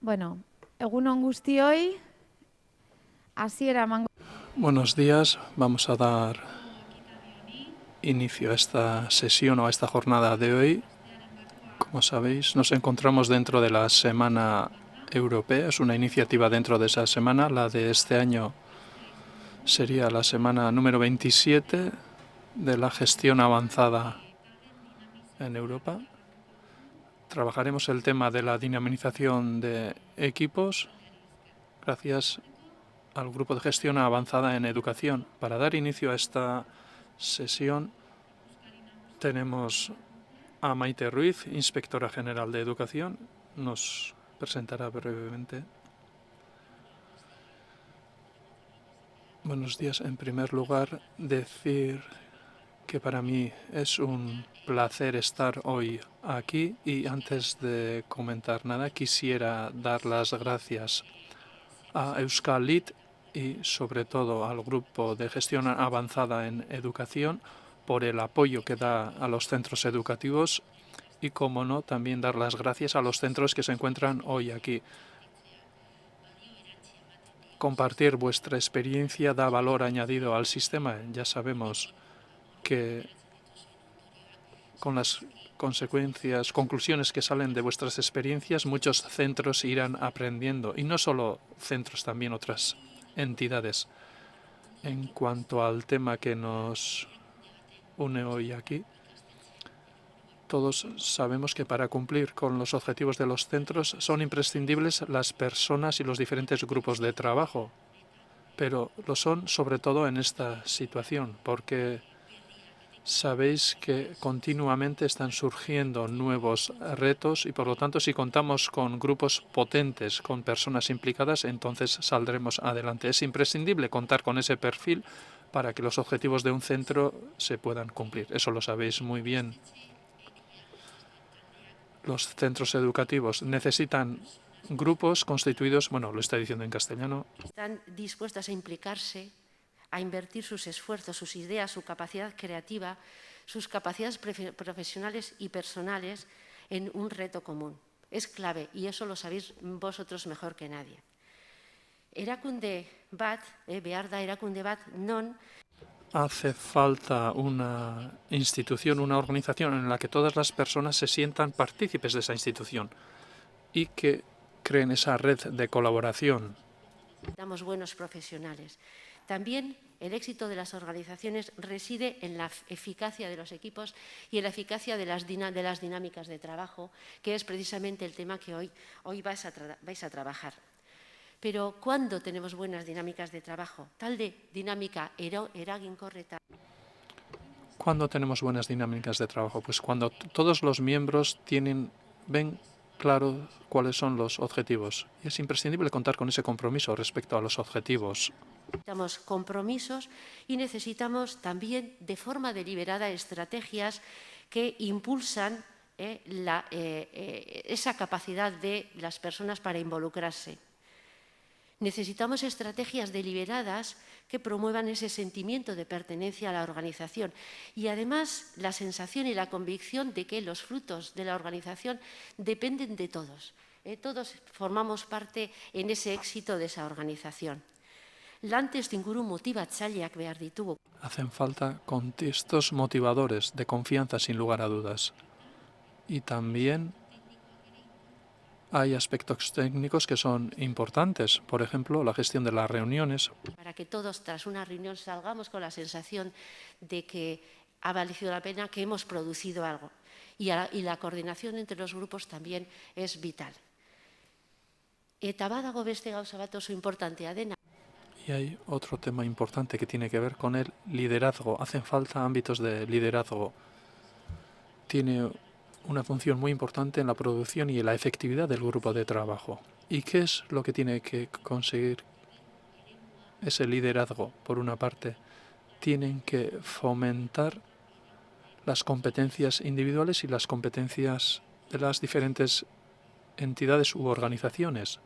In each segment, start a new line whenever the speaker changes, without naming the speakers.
Bueno, egun on guztioi, hasiera emango.
Buenos días, vamos a dar inicio a esta sesión o a esta jornada de hoy. Como sabéis, nos encontramos dentro de la Semana Europea, es una iniciativa dentro de esa semana. La de este año sería la semana número 27 de la gestión avanzada en Europa. Trabajaremos el tema de la dinamización de equipos gracias al grupo de gestión avanzada en educación. Para dar inicio a esta sesión tenemos a Maite Ruiz, inspectora general de educación. Nos presentará brevemente. Buenos días. En primer lugar, decir que para mí es un placer estar hoy aquí y antes de comentar nada quisiera dar las gracias a Euskal Lit y sobre todo al grupo de gestión avanzada en educación por el apoyo que da a los centros educativos y, como no, también dar las gracias a los centros que se encuentran hoy aquí. Compartir vuestra experiencia da valor añadido al sistema. Ya sabemos que con las conclusiones que salen de vuestras experiencias, muchos centros irán aprendiendo, y no solo centros, también otras entidades. En cuanto al tema que nos une hoy aquí, todos sabemos que para cumplir con los objetivos de los centros son imprescindibles las personas y los diferentes grupos de trabajo, pero lo son sobre todo en esta situación, porque sabéis que continuamente están surgiendo nuevos retos y, por lo tanto, si contamos con grupos potentes, con personas implicadas, entonces saldremos adelante. Es imprescindible contar con ese perfil para que los objetivos de un centro se puedan cumplir. Eso lo sabéis muy bien. Los centros educativos necesitan grupos constituidos, bueno, lo está diciendo en castellano.
Están dispuestas a implicarse, a invertir sus esfuerzos, sus ideas, su capacidad creativa, sus capacidades profesionales y personales en un reto común. Es clave y eso lo sabéis vosotros mejor que nadie. Erakunde bat, behar da erakunde bat non.
Hace falta una institución, una organización en la que todas las personas se sientan partícipes de esa institución y que creen esa red de colaboración.
Necesitamos buenos profesionales. También el éxito de las organizaciones reside en la eficacia de los equipos y en la eficacia de las dinámicas de trabajo, que es precisamente el tema que hoy vais a trabajar. Pero ¿cuándo tenemos buenas dinámicas de trabajo? Talde dinamika eraginkorreta.
¿Cuándo tenemos buenas dinámicas de trabajo? Pues cuando todos los miembros ven claro cuáles son los objetivos. Y es imprescindible contar con ese compromiso respecto a los objetivos.
Necesitamos compromisos y necesitamos también, de forma deliberada, estrategias que impulsan esa capacidad de las personas para involucrarse. Necesitamos estrategias deliberadas que promuevan ese sentimiento de pertenencia a la organización y, además, la sensación y la convicción de que los frutos de la organización dependen de todos. Todos formamos parte en ese éxito de esa organización. Lantestuinguru motibatzaileak behar ditugu.
Hacen falta contextos motivadores de confianza, sin lugar a dudas. Y también hay aspectos técnicos que son importantes, por ejemplo, la gestión de las reuniones.
Para que todos, tras una reunión, salgamos con la sensación de que ha valido la pena, que hemos producido algo. Y la coordinación entre los grupos también es vital. Eta badago beste gauza bat oso inportantea dena.
Y hay otro tema importante que tiene que ver con el liderazgo. Hacen falta ámbitos de liderazgo. Tiene una función muy importante en la producción y en la efectividad del grupo de trabajo. ¿Y qué es lo que tiene que conseguir ese liderazgo? Por una parte, tienen que fomentar las competencias individuales y las competencias de las diferentes entidades u organizaciones.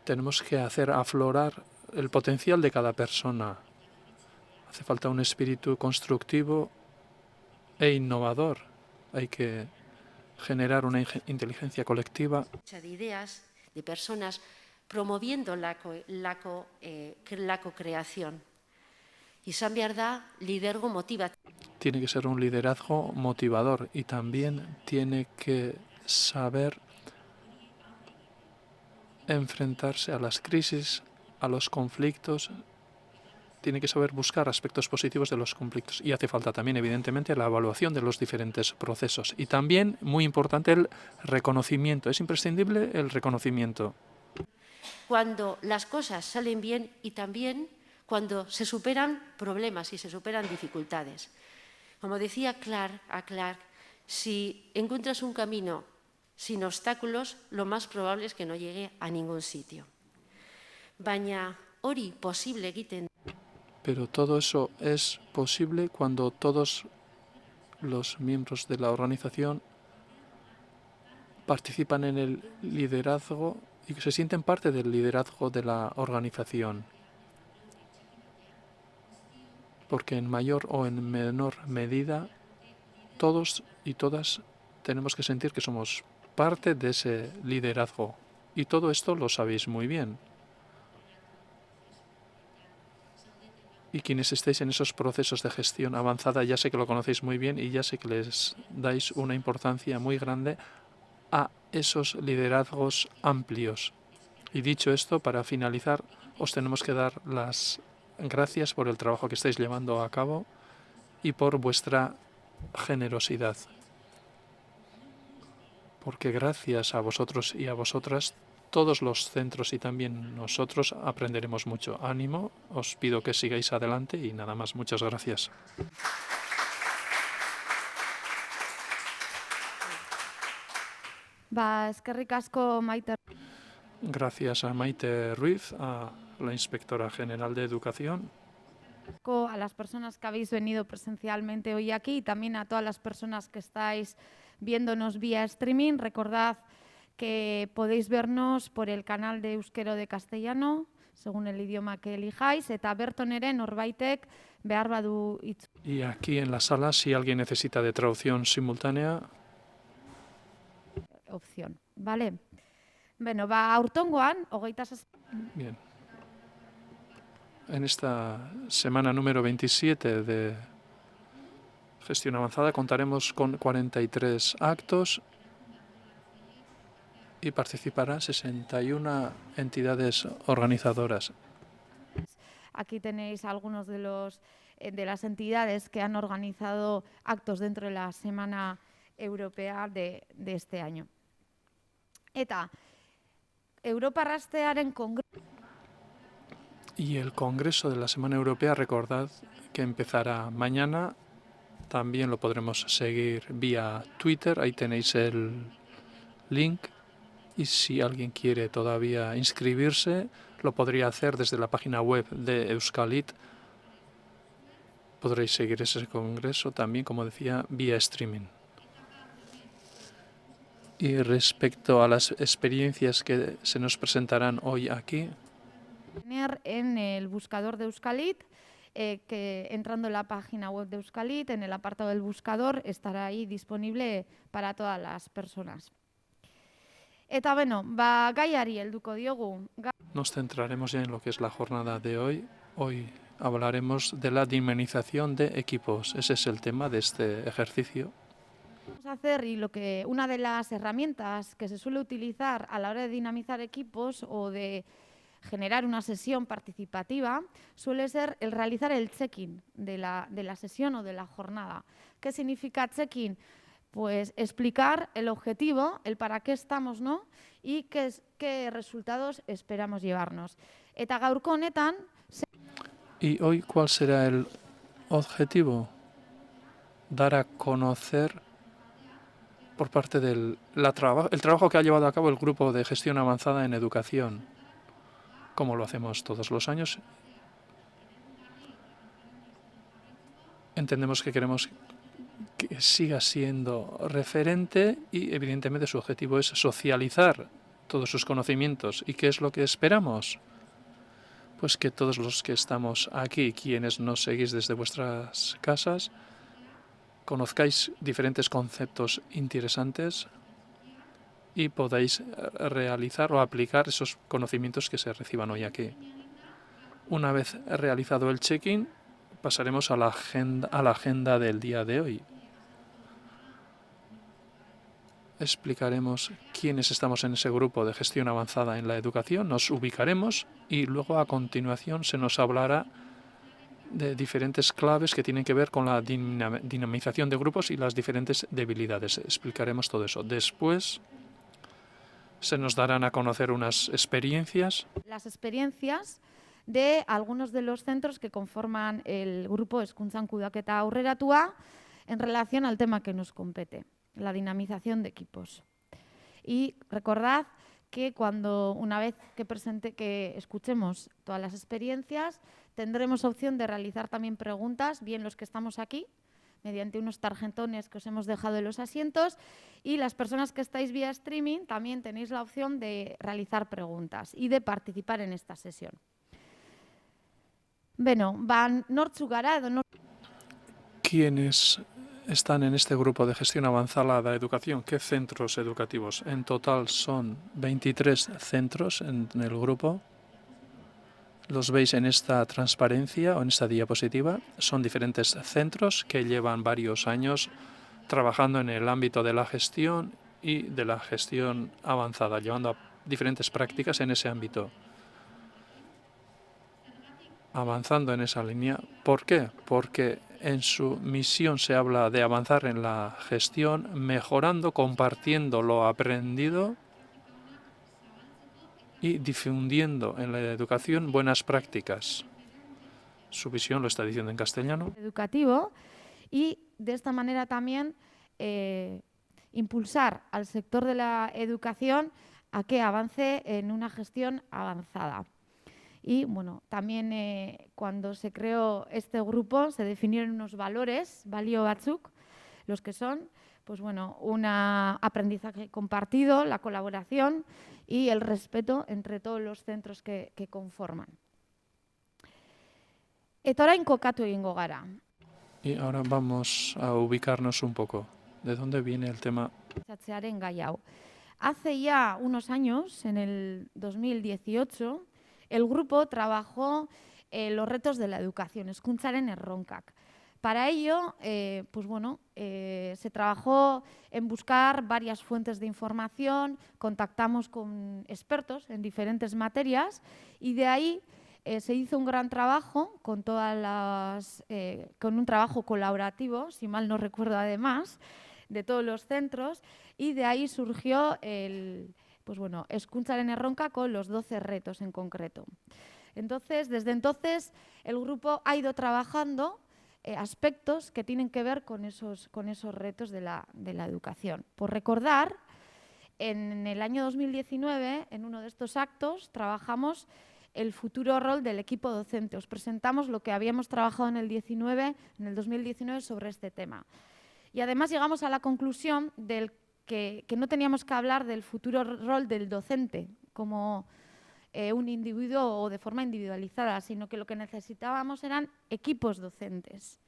Tenemos que hacer aflorar el potencial de cada persona. Hace falta un espíritu constructivo e innovador. Hay que generar una inteligencia colectiva.
De ideas, de personas, promoviendo la co-creación. Izan behar da lidergo motivativo.
Tiene que ser un liderazgo motivador y también tiene que saber enfrentarse a las crisis, a los conflictos. Tiene que saber buscar aspectos positivos de los conflictos y hace falta también, evidentemente, la evaluación de los diferentes procesos. Y también, muy importante, el reconocimiento. Es imprescindible el reconocimiento.
Cuando las cosas salen bien y también cuando se superan problemas y se superan dificultades. Como decía Clark, si encuentras un camino sin obstáculos, lo más probable es que no llegue a ningún sitio. Baina hori posible egiten.
Pero todo eso es posible cuando todos los miembros de la organización participan en el liderazgo y que se sienten parte del liderazgo de la organización. Porque en mayor o en menor medida, todos y todas tenemos que sentir que somos parte de ese liderazgo. Y todo esto lo sabéis muy bien. Y quienes estéis en esos procesos de gestión avanzada, ya sé que lo conocéis muy bien y ya sé que les dais una importancia muy grande a esos liderazgos amplios. Y dicho esto, para finalizar, os tenemos que dar las gracias por el trabajo que estáis llevando a cabo y por vuestra generosidad. Porque gracias a vosotros y a vosotras, todos los centros y también nosotros aprenderemos mucho. Ánimo, os pido que sigáis adelante y nada más. Muchas gracias.
Eskerrik asko Maite.
Gracias a Maite Ruiz, a la inspectora general de Educación.
A las personas que habéis venido presencialmente hoy aquí y también a todas las personas que estáis viéndonos vía streaming. Recordad que podéis vernos por el canal de euskero de castellano, según el idioma que elijáis, eta berton ere norbaitek behar badu itz.
Y aquí en la sala, si alguien necesita de traducción simultánea,
Opción, vale? Bueno, aurtongoan,
bien. En esta semana número 27 de Gestión Avanzada contaremos con 43 actos y participarán 61 entidades organizadoras.
Aquí tenéis algunos de las entidades que han organizado actos dentro de la Semana Europea de este año. Eta, Europar Astearen Kongresu.
Y el Congreso de la Semana Europea, recordad que empezará mañana. También lo podremos seguir vía Twitter. Ahí tenéis el link. Y si alguien quiere todavía inscribirse, lo podría hacer desde la página web de Euskalit. Podréis seguir ese congreso también, como decía, vía streaming. Y respecto a las experiencias que se nos presentarán hoy aquí,
en el buscador de Euskalit, que entrando en la página web de Euskalit, en el apartado del buscador, estará ahí disponible para todas las personas. Eta beno, gaiari helduko diogu.
Nos centraremos ya en lo que es la jornada de hoy. Hoy hablaremos de la dinamización de equipos. Ese es el tema de este ejercicio.
Vamos a hacer una de las herramientas que se suele utilizar a la hora de dinamizar equipos o de generar una sesión participativa suele ser el realizar el check-in de la sesión o de la jornada. ¿Qué significa check-in? Pues explicar el objetivo, el para qué estamos, ¿no? Y qué resultados esperamos llevarnos. Eta gaurko honetan.
¿Y hoy cuál será el objetivo? Dar a conocer por parte del el trabajo que ha llevado a cabo el Grupo de Gestión Avanzada en Educación, como lo hacemos todos los años. Entendemos que queremos que siga siendo referente y evidentemente su objetivo es socializar todos sus conocimientos. ¿Y qué es lo que esperamos? Pues que todos los que estamos aquí, quienes nos seguís desde vuestras casas, conozcáis diferentes conceptos interesantes y podáis realizar o aplicar esos conocimientos que se reciban hoy aquí. Una vez realizado el check-in, pasaremos a la agenda del día de hoy. Explicaremos quiénes estamos en ese grupo de gestión avanzada en la educación, nos ubicaremos y luego a continuación se nos hablará de diferentes claves que tienen que ver con la dinamización de grupos y las diferentes debilidades. Explicaremos todo eso. Después se nos darán a conocer unas experiencias.
Las experiencias de algunos de los centros que conforman el grupo Hezkuntzan Kudeaketa Aurreratua en relación al tema que nos compete, la dinamización de equipos. Y recordad que una vez que escuchemos todas las experiencias, tendremos opción de realizar también preguntas, bien los que estamos aquí, mediante unos tarjetones que os hemos dejado en los asientos, y las personas que estáis vía streaming también tenéis la opción de realizar preguntas y de participar en esta sesión. Bueno, nortzuk gara edo
¿Quiénes están en este grupo de gestión avanzada de educación? ¿Qué centros educativos? En total son 23 centros en el grupo. Los veis en esta transparencia o en esta diapositiva. Son diferentes centros que llevan varios años trabajando en el ámbito de la gestión y de la gestión avanzada, llevando a diferentes prácticas en ese ámbito. Avanzando en esa línea. ¿Por qué? Porque en su misión se habla de avanzar en la gestión, mejorando, compartiendo lo aprendido y difundiendo en la educación buenas prácticas. Su visión lo está diciendo en castellano.
Educativo, y de esta manera también impulsar al sector de la educación a que avance en una gestión avanzada. Y bueno, también cuando se creó este grupo se definieron unos valores, balio batzuk, los que son, pues bueno, un aprendizaje compartido, la colaboración y el respeto entre todos los centros que conforman. Eta orain kokatu egingo gara.
Y ahora vamos a ubicarnos un poco. ¿De dónde viene el tema?
Gai hau. Hace ya unos años, en el 2018, el grupo trabajó los retos de la educación, hezkuntzaren erronkak. Para ello, se trabajó en buscar varias fuentes de información, contactamos con expertos en diferentes materias y de ahí se hizo un gran trabajo con un trabajo colaborativo, si mal no recuerdo además, de todos los centros, y de ahí surgió Hezkuntzaren erronka con los 12 retos en concreto. Entonces, desde entonces, el grupo ha ido trabajando aspectos que tienen que ver con esos retos de la educación. Por recordar, en el año 2019, en uno de estos actos, trabajamos el futuro rol del equipo docente. Os presentamos lo que habíamos trabajado en el 2019 sobre este tema. Y además llegamos a la conclusión que no teníamos que hablar del futuro rol del docente como un individuo o de forma individualizada, sino que lo que necesitábamos eran equipos docentes.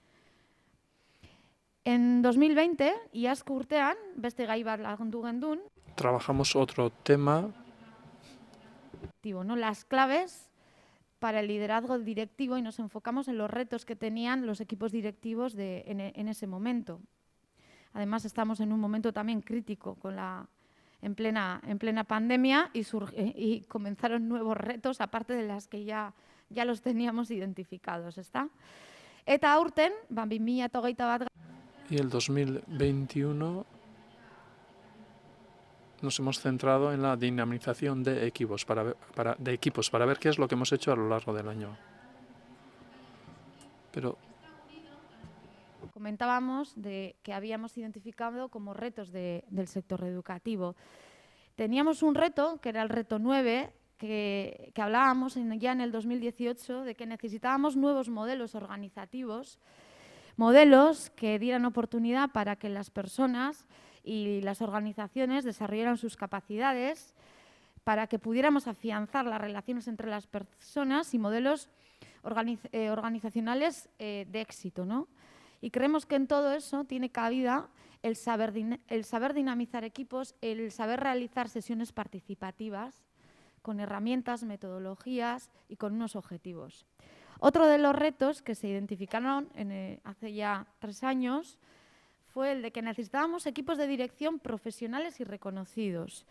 En 2020, iazko urtean, beste gai bat lagundu gendun.
Trabajamos otro tema.
¿No? Las claves para el liderazgo directivo, y nos enfocamos en los retos que tenían los equipos directivos en ese momento. Además, estamos en un momento también crítico en plena pandemia y comenzaron nuevos retos, aparte de las que ya los teníamos identificados, ¿está? Eta aurten, 2021 bat.
Y el 2021 nos hemos centrado en la dinamización de equipos para ver qué es lo que hemos hecho a lo largo del año. Pero
comentábamos que habíamos identificado como retos del sector educativo. Teníamos un reto, que era el reto 9, que hablábamos ya en el 2018, de que necesitábamos nuevos modelos organizativos, modelos que dieran oportunidad para que las personas y las organizaciones desarrollaran sus capacidades, para que pudiéramos afianzar las relaciones entre las personas y modelos organizacionales de éxito, ¿no? Y creemos que en todo eso tiene cabida el saber dinamizar equipos, el saber realizar sesiones participativas con herramientas, metodologías y con unos objetivos. Otro de los retos que se identificaron hace ya 3 años fue el de que necesitábamos equipos de dirección profesionales y reconocidos.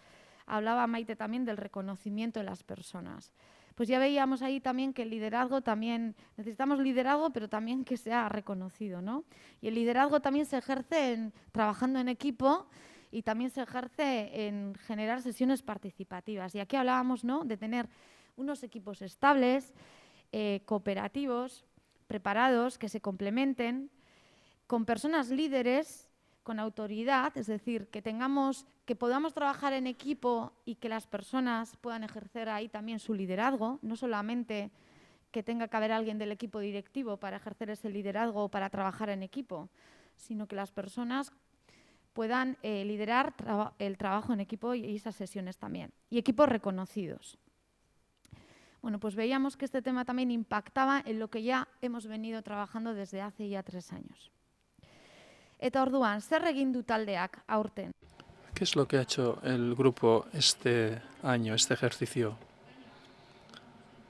Hablaba Maite también del reconocimiento de las personas. Pues ya veíamos ahí también que el liderazgo también, necesitamos liderazgo, pero también que sea reconocido, ¿no? Y el liderazgo también se ejerce trabajando en equipo y también se ejerce en generar sesiones participativas. Y aquí hablábamos, ¿no?, de tener unos equipos estables, cooperativos, preparados, que se complementen, con personas líderes, con autoridad, es decir, que podamos trabajar en equipo y que las personas puedan ejercer ahí también su liderazgo, no solamente que tenga que haber alguien del equipo directivo para ejercer ese liderazgo o para trabajar en equipo, sino que las personas puedan liderar el trabajo en equipo y esas sesiones también. Y equipos reconocidos. Bueno, pues veíamos que este tema también impactaba en lo que ya hemos venido trabajando desde hace ya 3 años. Eta orduan, zer egin du taldeak aurten?
¿Qué es lo que ha hecho el grupo este año, este ejercicio?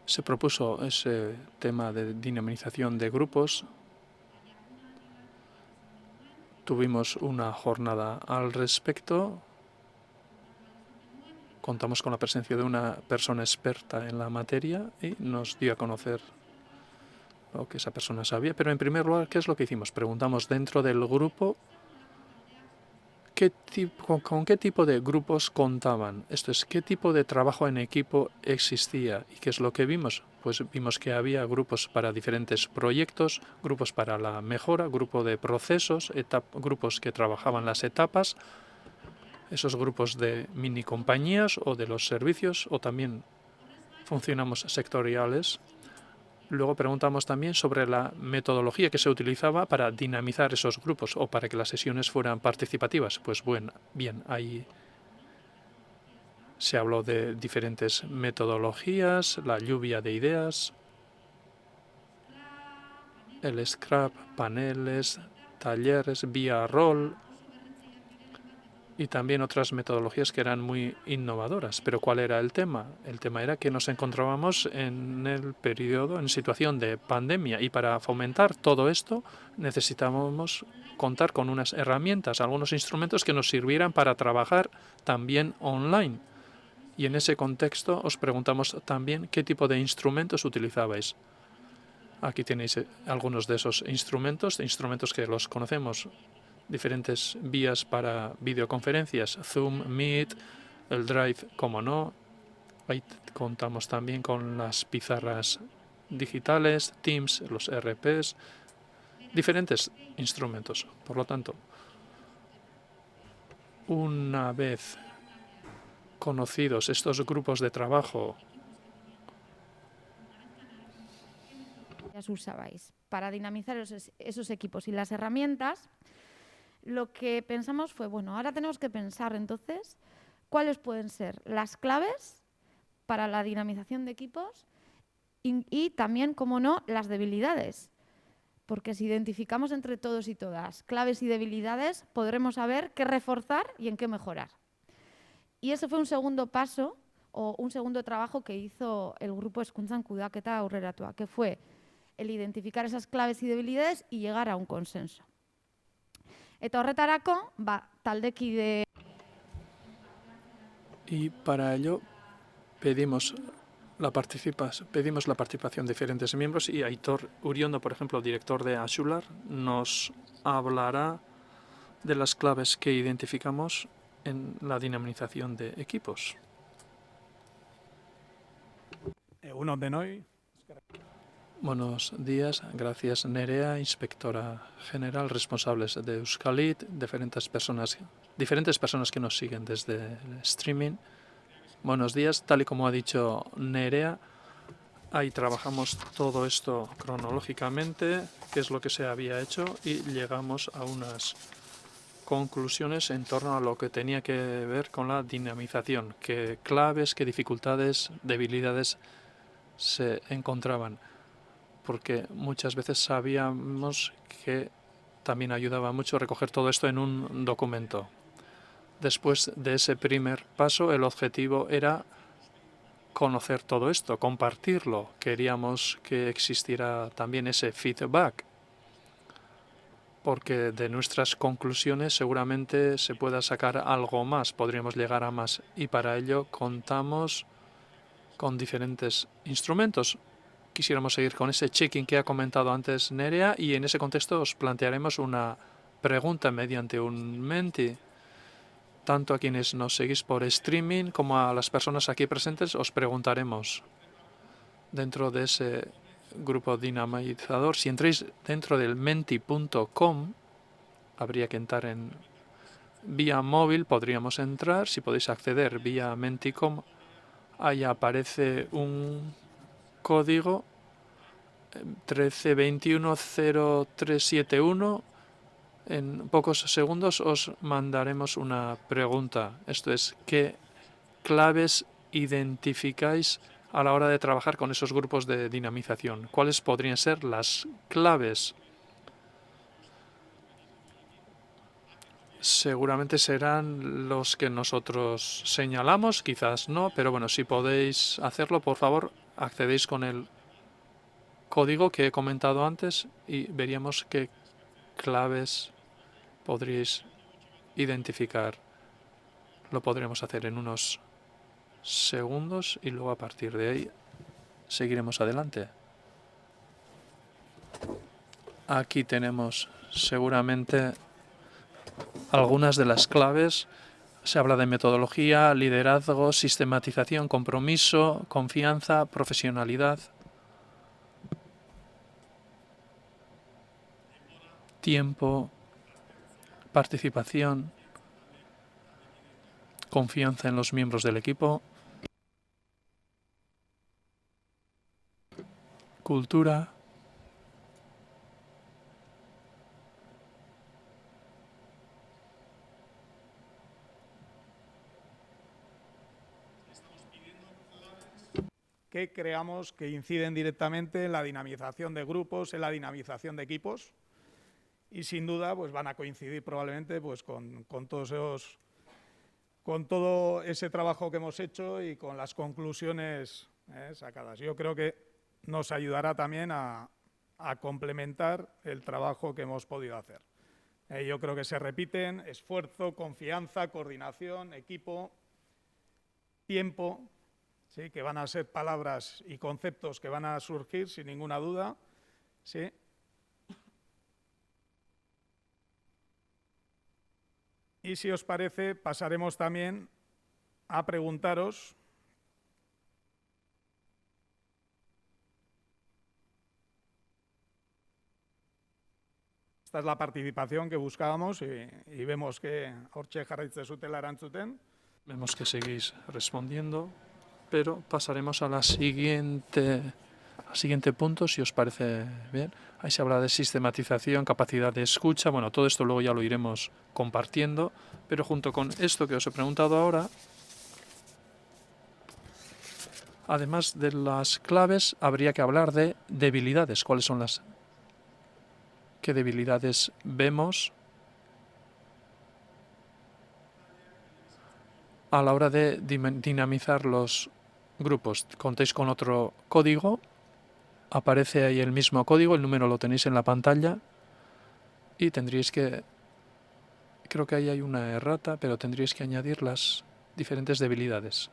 Se propuso ese tema de dinamización de grupos. Tuvimos una jornada al respecto. Contamos con la presencia de una persona experta en la materia y nos dio a conocer lo que esa persona sabía. Pero en primer lugar, ¿qué es lo que hicimos? Preguntamos dentro del grupo con qué tipo de grupos contaban. Esto es, qué tipo de trabajo en equipo existía. ¿Y qué es lo que vimos? Pues vimos que había grupos para diferentes proyectos, grupos para la mejora, grupo de procesos, grupos que trabajaban las etapas, esos grupos de mini compañías o de los servicios, o también funcionamos sectoriales. Luego preguntamos también sobre la metodología que se utilizaba para dinamizar esos grupos o para que las sesiones fueran participativas. Pues bien, ahí se habló de diferentes metodologías, la lluvia de ideas, el scrap, paneles, talleres, vía rol y también otras metodologías que eran muy innovadoras. Pero ¿cuál era el tema? El tema era que nos encontrábamos en el periodo, en situación de pandemia, y para fomentar todo esto necesitábamos contar con unas herramientas, algunos instrumentos que nos sirvieran para trabajar también online. Y en ese contexto os preguntamos también qué tipo de instrumentos utilizabais. Aquí tenéis algunos de esos instrumentos que los conocemos. Diferentes vías para videoconferencias, Zoom, Meet, el Drive, como no. Ahí contamos también con las pizarras digitales, Teams, los RPs, diferentes instrumentos. Por lo tanto, una vez conocidos estos grupos de trabajo,
usabais para dinamizar esos equipos y las herramientas, lo que pensamos fue, bueno, ahora tenemos que pensar entonces cuáles pueden ser las claves para la dinamización de equipos y también, como no, las debilidades. Porque si identificamos entre todos y todas claves y debilidades, podremos saber qué reforzar y en qué mejorar. Y ese fue un segundo paso o un segundo trabajo que hizo el grupo Hezkuntzan Kudeaketa Aurreratua, que fue el identificar esas claves y debilidades y llegar a un consenso. Eta horretarako, taldekide.
Y para ello pedimos la participación de diferentes miembros, y Aitor Uriondo, por ejemplo, director de Axular, nos hablará de las claves que identificamos en la dinamización de equipos. Buenos días, gracias Nerea, inspectora general, responsables de Euskalit, diferentes personas que nos siguen desde el streaming. Buenos días, tal y como ha dicho Nerea, ahí trabajamos todo esto cronológicamente, qué es lo que se había hecho, y llegamos a unas conclusiones en torno a lo que tenía que ver con la dinamización, qué claves, qué dificultades, debilidades se encontraban, porque muchas veces sabíamos que también ayudaba mucho recoger todo esto en un documento. Después de ese primer paso, el objetivo era conocer todo esto, compartirlo. Queríamos que existiera también ese feedback, porque de nuestras conclusiones seguramente se pueda sacar algo más, podríamos llegar a más. Y para ello contamos con diferentes instrumentos. Quisiéramos seguir con ese checking que ha comentado antes Nerea, y en ese contexto os plantearemos una pregunta mediante un Menti. Tanto a quienes nos seguís por streaming como a las personas aquí presentes os preguntaremos dentro de ese grupo dinamizador. Si entráis dentro del menti.com, habría que entrar en vía móvil, podríamos entrar. Si podéis acceder vía menti.com, ahí aparece un código 13210371. En pocos segundos os mandaremos una pregunta. Esto es, ¿qué claves identificáis a la hora de trabajar con esos grupos de dinamización? ¿Cuáles podrían ser las claves? Seguramente serán los que nosotros señalamos, quizás no, pero bueno, si podéis hacerlo, por favor, accedéis con el código que he comentado antes y veríamos qué claves podríais identificar. Lo podremos hacer en unos segundos y luego a partir de ahí seguiremos adelante. Aquí tenemos seguramente algunas de las claves. Se habla de metodología, liderazgo, sistematización, compromiso, confianza, profesionalidad, tiempo, participación, confianza en los miembros del equipo, cultura,
que creamos que inciden directamente en la dinamización de grupos, en la dinamización de equipos, y sin duda pues van a coincidir probablemente pues con todo ese trabajo que hemos hecho y con las conclusiones sacadas. Yo creo que nos ayudará también a complementar el trabajo que hemos podido hacer. Yo creo que se repiten esfuerzo, confianza, coordinación, equipo, tiempo, ¿sí? Que van a ser palabras y conceptos que van a surgir sin ninguna duda, ¿sí? Y si os parece, pasaremos también a preguntaros esta es la participación que buscábamos y vemos que hortxe jarraitzen zutela erantzuten.
Vemos que seguís respondiendo, pero pasaremos a al siguiente punto, si os parece bien. Ahí se habla de sistematización, capacidad de escucha. Bueno, todo esto luego ya lo iremos compartiendo, pero junto con esto que os he preguntado ahora, además de las claves, habría que hablar de debilidades. ¿Cuáles son qué debilidades vemos a la hora de dinamizar los grupos? Contéis con otro código, aparece ahí el mismo código, el número lo tenéis en la pantalla y tendríais que, creo que ahí hay una errata, pero tendríais que añadir las diferentes debilidades.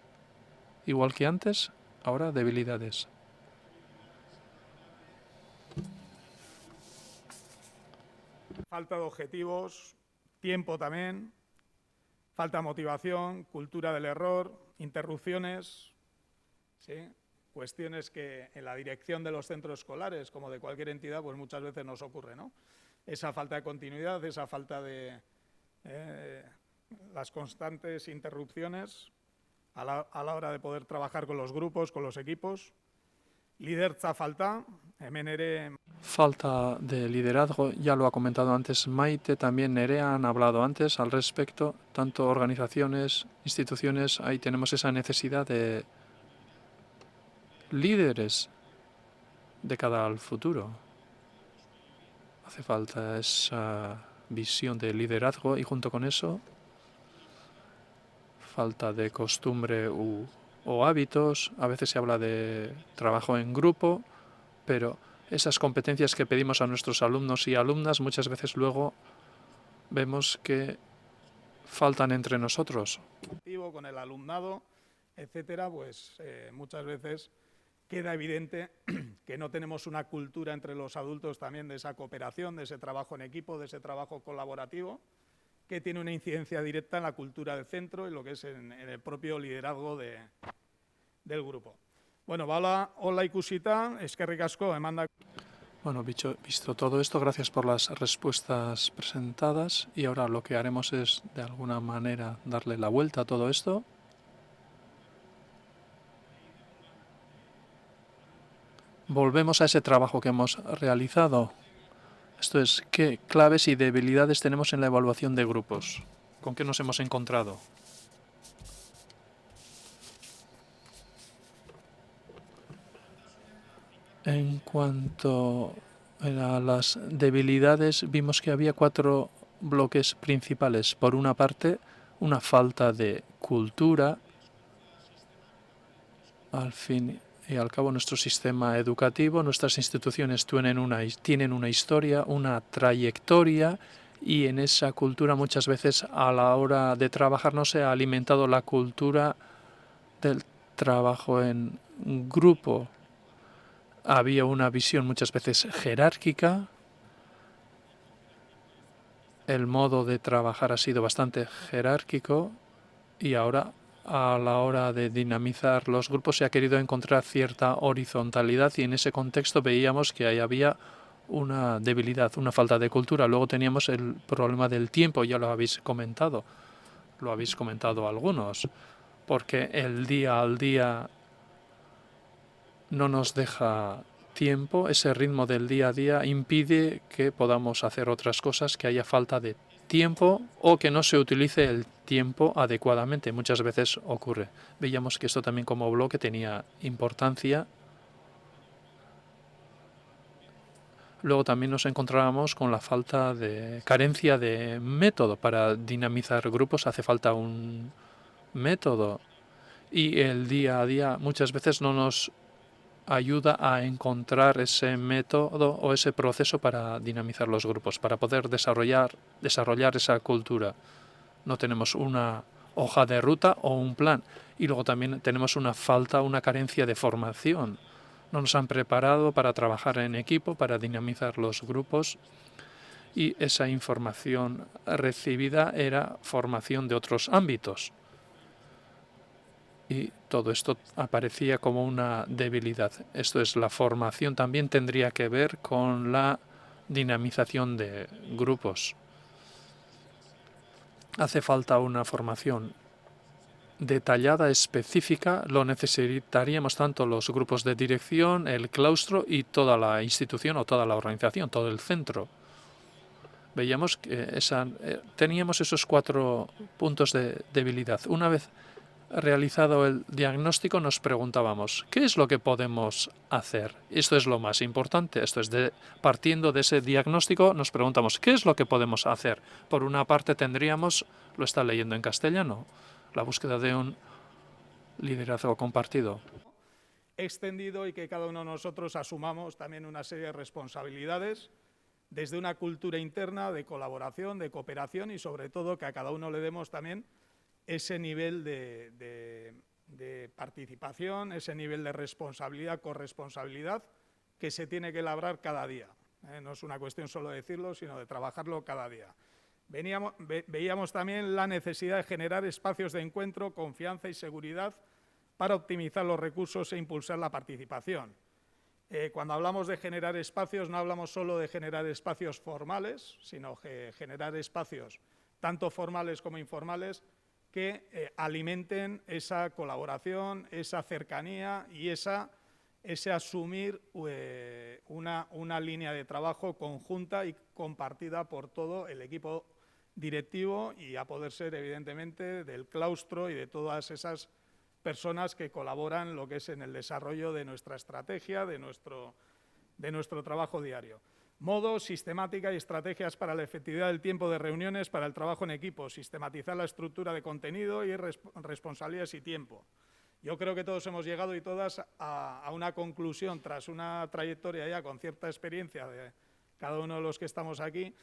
Igual que antes, ahora debilidades.
Falta de objetivos, tiempo también, falta de motivación, cultura del error, interrupciones, ¿sí? Cuestiones que en la dirección de los centros escolares, como de cualquier entidad, pues muchas veces nos ocurre, ¿no? Esa falta de continuidad, esa falta de las constantes interrupciones a la hora de poder trabajar con los grupos, con los equipos. Lideratza falta, hemen ere.
Falta de liderazgo, ya lo ha comentado antes Maite, también Nerea han hablado antes al respecto, tanto organizaciones, instituciones, ahí tenemos esa necesidad de líderes de cara al futuro. Hace falta esa visión de liderazgo y junto con eso, falta de costumbre o hábitos. A veces se habla de trabajo en grupo, pero esas competencias que pedimos a nuestros alumnos y alumnas muchas veces luego vemos que faltan entre nosotros.
Con el alumnado, etcétera, pues muchas veces queda evidente que no tenemos una cultura entre los adultos también de esa cooperación, de ese trabajo en equipo, de ese trabajo colaborativo, que tiene una incidencia directa en la cultura del centro y lo que es en el propio liderazgo del grupo. Bueno, hola ikusita, eskerrik asko, emanda.
Bueno, visto todo esto, gracias por las respuestas presentadas y ahora lo que haremos es, de alguna manera, darle la vuelta a todo esto. Volvemos a ese trabajo que hemos realizado. Esto es, ¿qué claves y debilidades tenemos en la evaluación de grupos? ¿Con qué nos hemos encontrado? En cuanto a las debilidades, vimos que había 4 bloques principales. Por una parte, una falta de cultura. Al fin y al cabo, nuestro sistema educativo, nuestras instituciones tienen una historia, una trayectoria, y en esa cultura muchas veces a la hora de trabajar no se ha alimentado la cultura del trabajo en grupo. Había una visión muchas veces jerárquica. El modo de trabajar ha sido bastante jerárquico y ahora a la hora de dinamizar los grupos se ha querido encontrar cierta horizontalidad y en ese contexto veíamos que ahí había una debilidad, una falta de cultura. Luego teníamos el problema del tiempo, ya lo habéis comentado algunos, porque el día al día no nos deja tiempo, ese ritmo del día a día impide que podamos hacer otras cosas, que haya falta de tiempo o que no se utilice el tiempo adecuadamente. Muchas veces ocurre. Veíamos que esto también como bloque tenía importancia. Luego también nos encontrábamos con la carencia de método. Para dinamizar grupos hace falta un método y el día a día muchas veces no nos ayuda a encontrar ese método o ese proceso para dinamizar los grupos, para poder desarrollar esa cultura. No tenemos una hoja de ruta o un plan. Y luego también tenemos una carencia de formación. No nos han preparado para trabajar en equipo, para dinamizar los grupos. Y esa información recibida era formación de otros ámbitos. Y todo esto aparecía como una debilidad. Esto es, la formación también tendría que ver con la dinamización de grupos. Hace falta una formación detallada, específica. Lo necesitaríamos tanto los grupos de dirección, el claustro y toda la institución o toda la organización, todo el centro. Veíamos que teníamos esos 4 puntos de debilidad. Una vez realizado el diagnóstico nos preguntábamos, ¿qué es lo que podemos hacer? Esto es lo más importante. Esto es, partiendo de ese diagnóstico nos preguntamos, ¿qué es lo que podemos hacer? Por una parte tendríamos, lo está leyendo en castellano, la búsqueda de un liderazgo compartido.
Extendido y que cada uno de nosotros asumamos también una serie de responsabilidades desde una cultura interna de colaboración, de cooperación y sobre todo que a cada uno le demos también ese nivel de participación, ese nivel de responsabilidad, corresponsabilidad que se tiene que labrar cada día. No es una cuestión solo de decirlo, sino de trabajarlo cada día. Veíamos también la necesidad de generar espacios de encuentro, confianza y seguridad para optimizar los recursos e impulsar la participación. Cuando hablamos de generar espacios, no hablamos solo de generar espacios formales, sino que generar espacios tanto formales como informales que alimenten esa colaboración, esa cercanía y ese asumir una línea de trabajo conjunta y compartida por todo el equipo directivo y a poder ser, evidentemente, del claustro y de todas esas personas que colaboran en lo que es en el desarrollo de nuestra estrategia, de nuestro trabajo diario. Modos, sistemática y estrategias para la efectividad del tiempo de reuniones para el trabajo en equipo, sistematizar la estructura de contenido y responsabilidades y tiempo. Yo creo que todos hemos llegado y todas a una conclusión tras una trayectoria ya con cierta experiencia de cada uno de los que estamos aquí,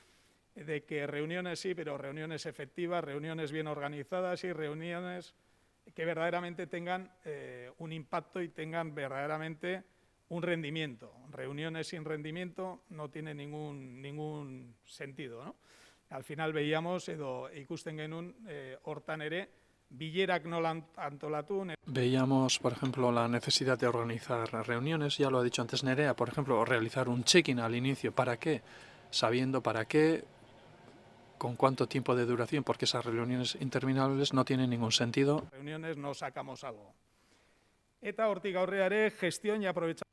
de que reuniones sí, pero reuniones efectivas, reuniones bien organizadas y reuniones que verdaderamente tengan un impacto y tengan verdaderamente un rendimiento. Reuniones sin rendimiento no tienen ningún sentido, ¿no? Al final veíamos, edo ikusten genuen, hortan ere, bilerak nola antolatu.
Veíamos, por ejemplo, la necesidad de organizar reuniones, ya lo ha dicho antes Nerea, por ejemplo, realizar un check-in al inicio. ¿Para qué? Sabiendo para qué, con cuánto tiempo de duración, porque esas reuniones interminables no tienen ningún sentido.
Reuniones no sacamos algo. Eta hortik aurrera ere, gestión y aprovechamiento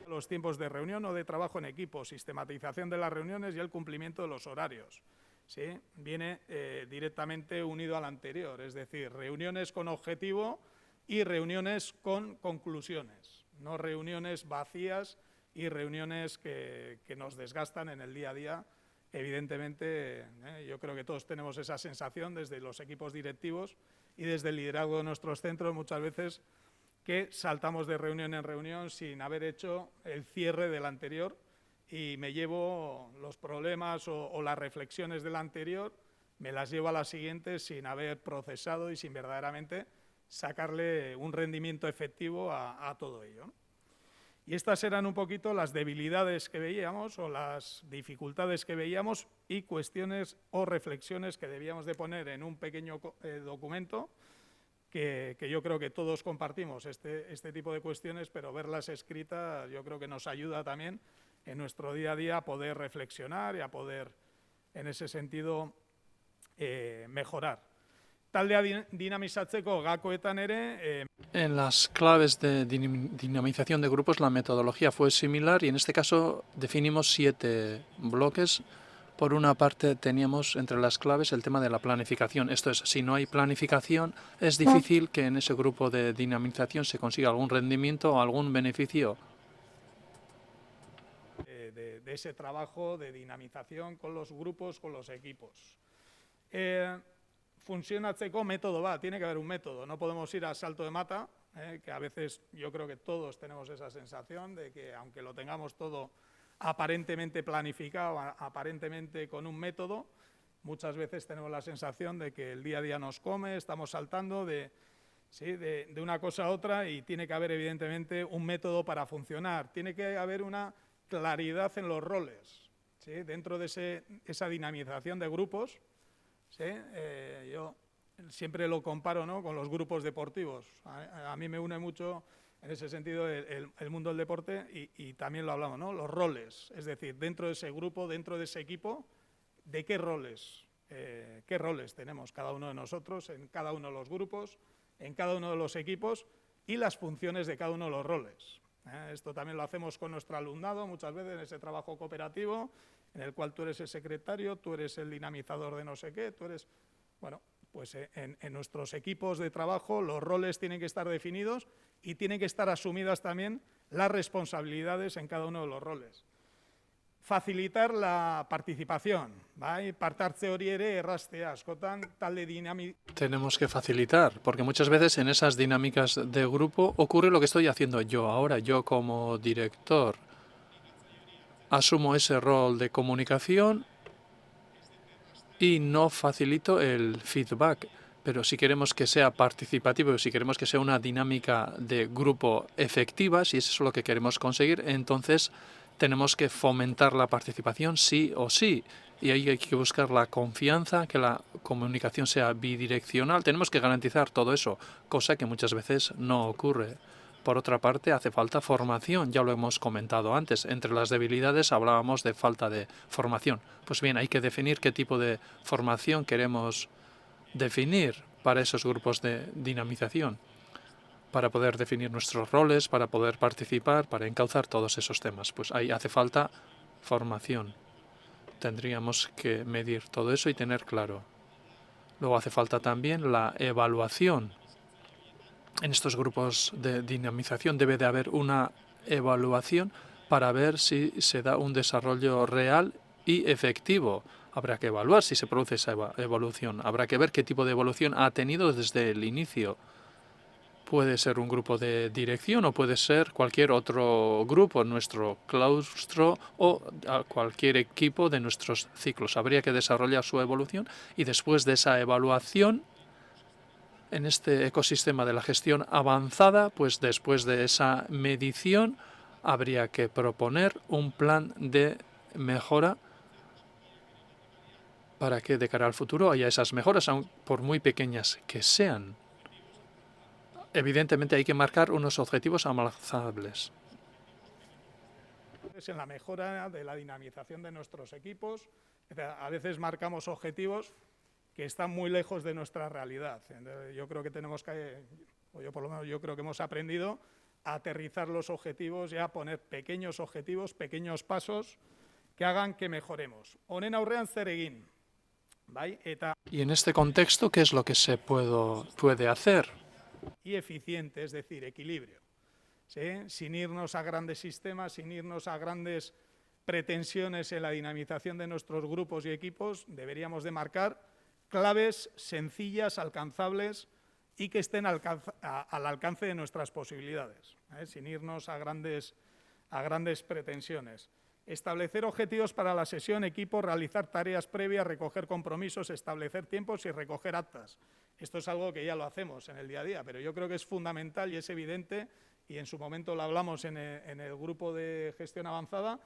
los tiempos de reunión o de trabajo en equipo, sistematización de las reuniones y el cumplimiento de los horarios. ¿Sí? Viene directamente unido al anterior, es decir, reuniones con objetivo y reuniones con conclusiones, no reuniones vacías y reuniones que nos desgastan en el día a día. Evidentemente, yo creo que todos tenemos esa sensación desde los equipos directivos y desde el liderazgo de nuestros centros muchas veces que saltamos de reunión en reunión sin haber hecho el cierre del anterior y me llevo los problemas o las reflexiones del anterior, me las llevo a la siguiente sin haber procesado y sin verdaderamente sacarle un rendimiento efectivo a todo ello, ¿no? Y estas eran un poquito las debilidades que veíamos o las dificultades que veíamos y cuestiones o reflexiones que debíamos de poner en un pequeño documento que yo creo que todos compartimos este tipo de cuestiones, pero verlas escritas yo creo que nos ayuda también en nuestro día a día a poder reflexionar y a poder, en ese sentido, mejorar. Taldea dinamizatzeko gakoetan ere...
En las claves de dinamización de grupos la metodología fue similar y en este caso definimos 7 bloques. Por una parte teníamos entre las claves el tema de la planificación. Esto es, si no hay planificación, es difícil que en ese grupo de dinamización se consiga algún rendimiento o algún beneficio.
De ese trabajo de dinamización con los grupos, con los equipos. Funcionatzeko método va, tiene que haber un método, no podemos ir a salto de mata, que a veces yo creo que todos tenemos esa sensación de que aunque lo tengamos todo aparentemente planificado, aparentemente con un método, muchas veces tenemos la sensación de que el día a día nos come, estamos saltando de una cosa a otra y tiene que haber evidentemente un método para funcionar, tiene que haber una claridad en los roles, ¿sí? Dentro de esa dinamización de grupos. ¿Sí? Yo siempre lo comparo, ¿no?, con los grupos deportivos. A mí me une mucho en ese sentido el mundo del deporte y también lo hablamos, ¿no?, los roles. Es decir, dentro de ese grupo, dentro de ese equipo, ¿de qué roles tenemos cada uno de nosotros en cada uno de los grupos, en cada uno de los equipos y las funciones de cada uno de los roles? Esto también lo hacemos con nuestro alumnado muchas veces en ese trabajo cooperativo, en el cual tú eres el secretario, tú eres el dinamizador de no sé qué, tú eres... Bueno, pues en nuestros equipos de trabajo los roles tienen que estar definidos y tienen que estar asumidas también las responsabilidades en cada uno de los roles. Facilitar la participación, bai? Parte hartze hori ere erraztea, askotan talde
Tenemos que facilitar, porque muchas veces en esas dinámicas de grupo ocurre lo que estoy haciendo yo ahora. Yo como director asumo ese rol de comunicación y no facilito el feedback. Pero si queremos que sea participativo, si queremos que sea una dinámica de grupo efectiva, si eso es lo que queremos conseguir, entonces tenemos que fomentar la participación sí o sí. Y ahí hay que buscar la confianza, que la comunicación sea bidireccional. Tenemos que garantizar todo eso, cosa que muchas veces no ocurre. Por otra parte, hace falta formación, ya lo hemos comentado antes. Entre las debilidades hablábamos de falta de formación. Pues bien, hay que definir qué tipo de formación queremos definir para esos grupos de dinamización, para poder definir nuestros roles, para poder participar, para encauzar todos esos temas. Pues ahí hace falta formación. Tendríamos que medir todo eso y tener claro. Luego hace falta también la evaluación. En estos grupos de dinamización debe de haber una evaluación para ver si se da un desarrollo real y efectivo. Habrá que evaluar si se produce esa evolución. Habrá que ver qué tipo de evolución ha tenido desde el inicio. Puede ser un grupo de dirección o puede ser cualquier otro grupo, nuestro claustro o cualquier equipo de nuestros ciclos. Habría que desarrollar su evolución y después de esa evaluación, en este ecosistema de la gestión avanzada, pues después de esa medición, habría que proponer un plan de mejora para que de cara al futuro haya esas mejoras, aun por muy pequeñas que sean. Evidentemente hay que marcar unos objetivos alcanzables.
En la mejora de la dinamización de nuestros equipos, a veces marcamos objetivos que están muy lejos de nuestra realidad. Yo creo que tenemos que, o yo por lo menos yo creo que hemos aprendido a aterrizar los objetivos y a poner pequeños objetivos, pequeños pasos que hagan que mejoremos. Honen aurrean zer egin, bai?
Y en este contexto, ¿qué es lo que se puede hacer?
Y eficiente, es decir, equilibrio, ¿sí? Sin irnos a grandes sistemas, sin irnos a grandes pretensiones en la dinamización de nuestros grupos y equipos, deberíamos de marcar claves sencillas, alcanzables y que estén al alcance de nuestras posibilidades, sin irnos a grandes pretensiones. Establecer objetivos para la sesión equipo, realizar tareas previas, recoger compromisos, establecer tiempos y recoger actas. Esto es algo que ya lo hacemos en el día a día, pero yo creo que es fundamental y es evidente, y en su momento lo hablamos en el grupo de gestión avanzada,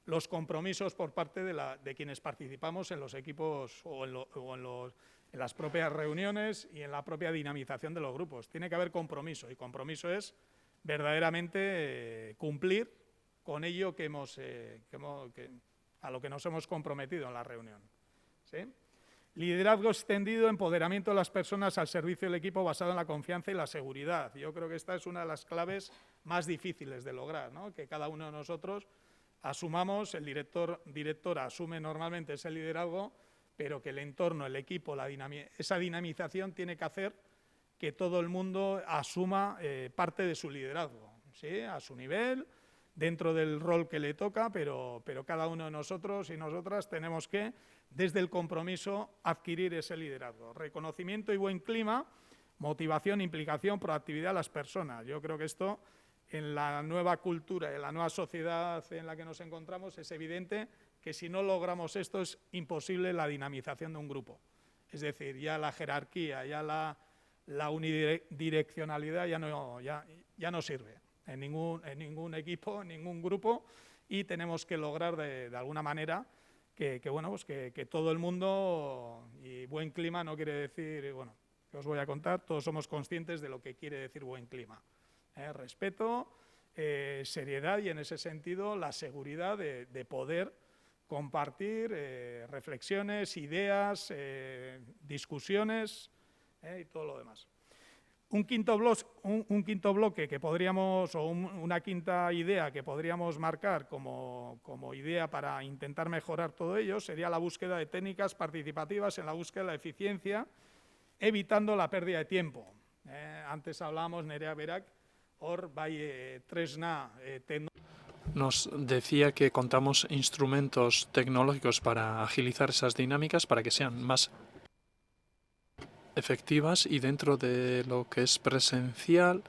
los compromisos por parte de quienes participamos en los equipos o en las propias reuniones y en la propia dinamización de los grupos. Tiene que haber compromiso, y compromiso es verdaderamente cumplir con ello a lo que nos hemos comprometido en la reunión, ¿sí? Liderazgo extendido, empoderamiento de las personas al servicio del equipo basado en la confianza y la seguridad. Yo creo que esta es una de las claves más difíciles de lograr, ¿no? Que cada uno de nosotros asumamos, el director asume normalmente ese liderazgo, pero que el entorno, el equipo, esa dinamización tiene que hacer que todo el mundo asuma parte de su liderazgo, ¿sí? A su nivel, dentro del rol que le toca, pero cada uno de nosotros y nosotras tenemos que, desde el compromiso, adquirir ese liderazgo. Reconocimiento y buen clima, motivación, implicación, proactividad de las personas. Yo creo que esto, en la nueva cultura, en la nueva sociedad en la que nos encontramos, es evidente que si no logramos esto es imposible la dinamización de un grupo. Es decir, ya la jerarquía, ya la unidireccionalidad ya no sirve en ningún equipo, en ningún grupo, y tenemos que lograr de alguna manera que todo el mundo, y buen clima no quiere decir, bueno, que os voy a contar, todos somos conscientes de lo que quiere decir buen clima. Respeto, seriedad y en ese sentido la seguridad de poder compartir reflexiones, ideas, discusiones y todo lo demás. Un quinto bloque que podríamos, o una quinta idea que podríamos marcar como idea para intentar mejorar todo ello sería la búsqueda de técnicas participativas en la búsqueda de la eficiencia, evitando la pérdida de tiempo. Antes hablábamos, Nerea Berak, hor bai tresna
Nos decía que contamos instrumentos tecnológicos para agilizar esas dinámicas, para que sean más efectivas, y dentro de lo que es presencial,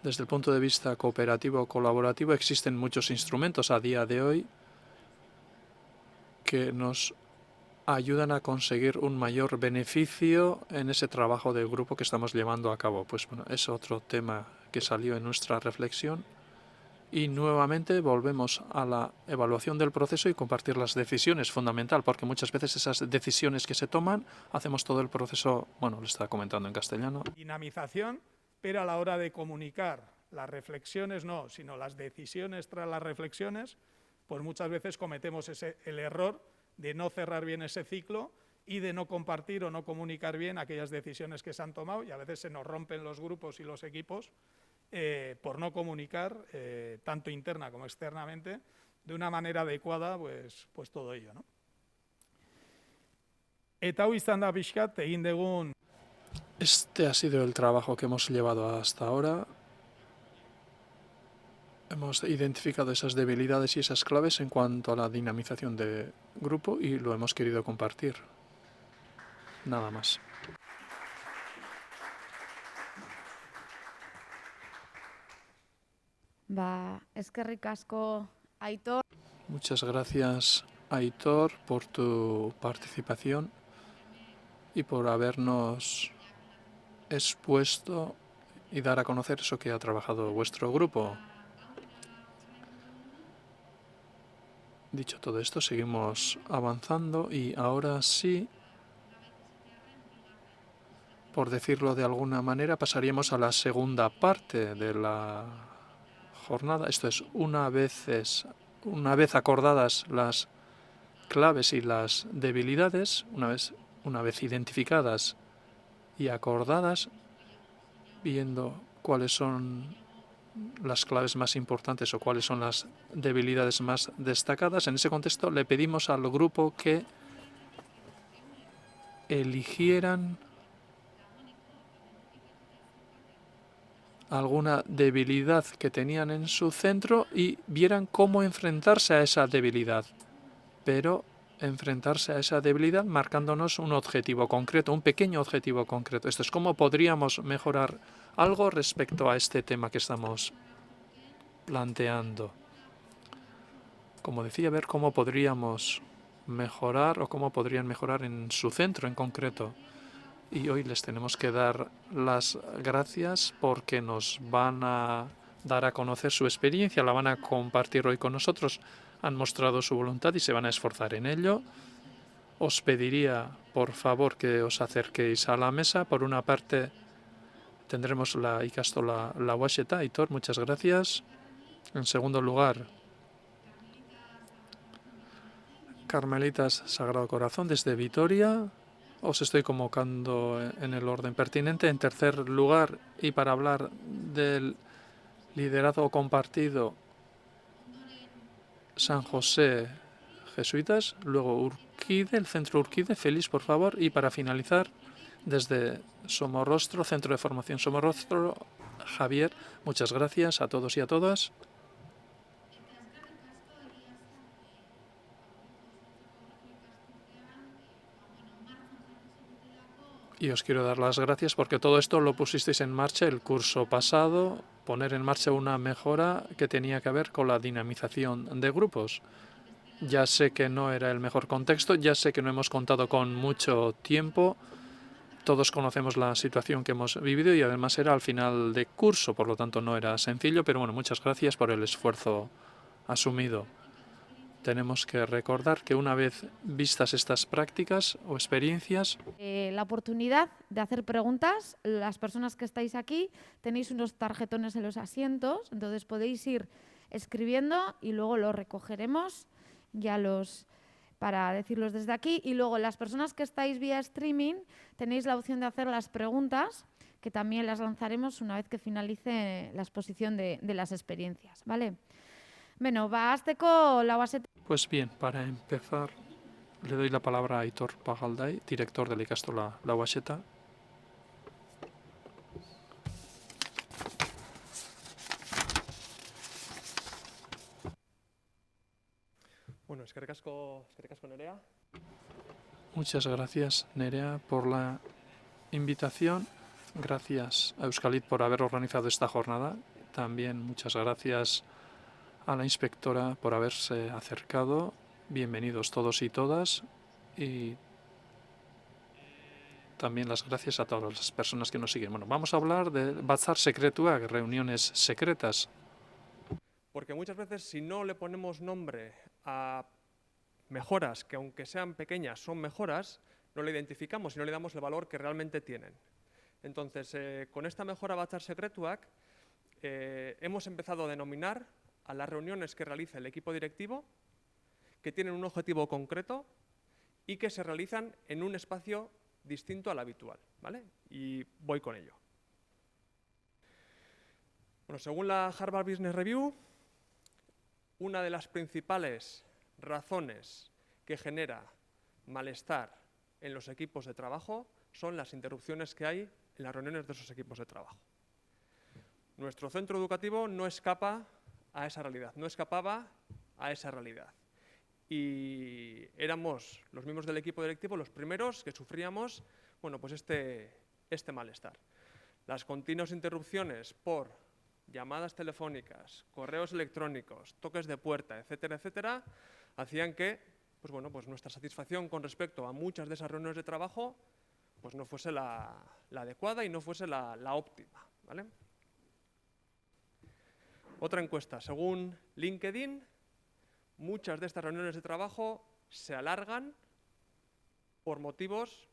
desde el punto de vista cooperativo o colaborativo, existen muchos instrumentos a día de hoy que nos ayudan a conseguir un mayor beneficio en ese trabajo de grupo que estamos llevando a cabo. Pues bueno, es otro tema que salió en nuestra reflexión. Y nuevamente volvemos a la evaluación del proceso y compartir las decisiones, fundamental, porque muchas veces esas decisiones que se toman, hacemos todo el proceso, bueno, lo estaba comentando en castellano.
Dinamización, pero a la hora de comunicar las reflexiones no, sino las decisiones tras las reflexiones, pues muchas veces cometemos el error de no cerrar bien ese ciclo y de no compartir o no comunicar bien aquellas decisiones que se han tomado, y a veces se nos rompen los grupos y los equipos por no comunicar, tanto interna como externamente, de una manera adecuada, pues todo ello, ¿no? Eta hau izan da pixkat egin dugun.
Este ha sido el trabajo que hemos llevado hasta ahora. Hemos identificado esas debilidades y esas claves en cuanto a la dinamización de grupo y lo hemos querido compartir. Nada más.
Eskerrik asko, Aitor.
Muchas gracias, Aitor, por tu participación y por habernos expuesto y dar a conocer eso que ha trabajado vuestro grupo. Dicho todo esto, seguimos avanzando y ahora sí, por decirlo de alguna manera, pasaríamos a la segunda parte de la jornada. Esto es, una vez acordadas las claves y las debilidades, una vez identificadas y acordadas, viendo cuáles son las claves más importantes o cuáles son las debilidades más destacadas. En ese contexto le pedimos al grupo que eligieran alguna debilidad que tenían en su centro y vieran cómo enfrentarse a esa debilidad. Pero enfrentarse a esa debilidad marcándonos un objetivo concreto, un pequeño objetivo concreto. Esto es cómo podríamos mejorar algo respecto a este tema que estamos planteando. Como decía, ver cómo podríamos mejorar o cómo podrían mejorar en su centro en concreto. Y hoy les tenemos que dar las gracias porque nos van a dar a conocer su experiencia, la van a compartir hoy con nosotros. Han mostrado su voluntad y se van a esforzar en ello. Os pediría, por favor, que os acerquéis a la mesa. Por una parte, tendremos la ikastola Lauaxeta. Aitor, muchas gracias. En segundo lugar, Carmelitas Sagrado Corazón desde Vitoria. Os estoy convocando en el orden pertinente. En tercer lugar, y para hablar del liderazgo compartido, San José Jesuitas. Luego Urquide, el centro Urquide. Félix, por favor. Y para finalizar, desde Somorrostro, Centro de Formación Somorrostro, Javier. Muchas gracias a todos y a todas. Y os quiero dar las gracias porque todo esto lo pusisteis en marcha el curso pasado, poner en marcha una mejora que tenía que ver con la dinamización de grupos. Ya sé que no era el mejor contexto, ya sé que no hemos contado con mucho tiempo, todos conocemos la situación que hemos vivido y además era al final de curso, por lo tanto no era sencillo, pero bueno, muchas gracias por el esfuerzo asumido. Tenemos que recordar que una vez vistas estas prácticas o experiencias,
La oportunidad de hacer preguntas. Las personas que estáis aquí tenéis unos tarjetones en los asientos, entonces podéis ir escribiendo y luego los recogeremos para decirlos desde aquí. Y luego las personas que estáis vía streaming tenéis la opción de hacer las preguntas, que también las lanzaremos una vez que finalice la exposición de las experiencias, ¿vale? Bueno, hasteko Lauaxeta.
Pues bien, para empezar, le doy la palabra a Aitor Pagalday, director de la ikastola Lauaxeta.
Bueno, eskerrik asko Nerea.
Muchas gracias, Nerea, por la invitación. Gracias a Euskalit por haber organizado esta jornada. También muchas gracias a la inspectora por haberse acercado. Bienvenidos todos y todas. Y también las gracias a todas las personas que nos siguen. Bueno, vamos a hablar de Batzar Sekretuak, reuniones secretas.
Porque muchas veces si no le ponemos nombre a mejoras que aunque sean pequeñas son mejoras, no le identificamos y no le damos el valor que realmente tienen. Entonces, con esta mejora Batzar Sekretuak hemos empezado a denominar a las reuniones que realiza el equipo directivo, que tienen un objetivo concreto y que se realizan en un espacio distinto al habitual, ¿vale? Y voy con ello. Bueno, según la Harvard Business Review, una de las principales razones que genera malestar en los equipos de trabajo son las interrupciones que hay en las reuniones de esos equipos de trabajo. Nuestro centro educativo no escapa a esa realidad, no escapaba a esa realidad. Y éramos los miembros del equipo directivo los primeros que sufríamos, bueno, pues este malestar. Las continuas interrupciones por llamadas telefónicas, correos electrónicos, toques de puerta, etcétera, etcétera, hacían que, pues bueno, pues nuestra satisfacción con respecto a muchas de esas reuniones de trabajo, pues no fuese la adecuada y no fuese la óptima, ¿vale? Otra encuesta, según LinkedIn, muchas de estas reuniones de trabajo se alargan por motivos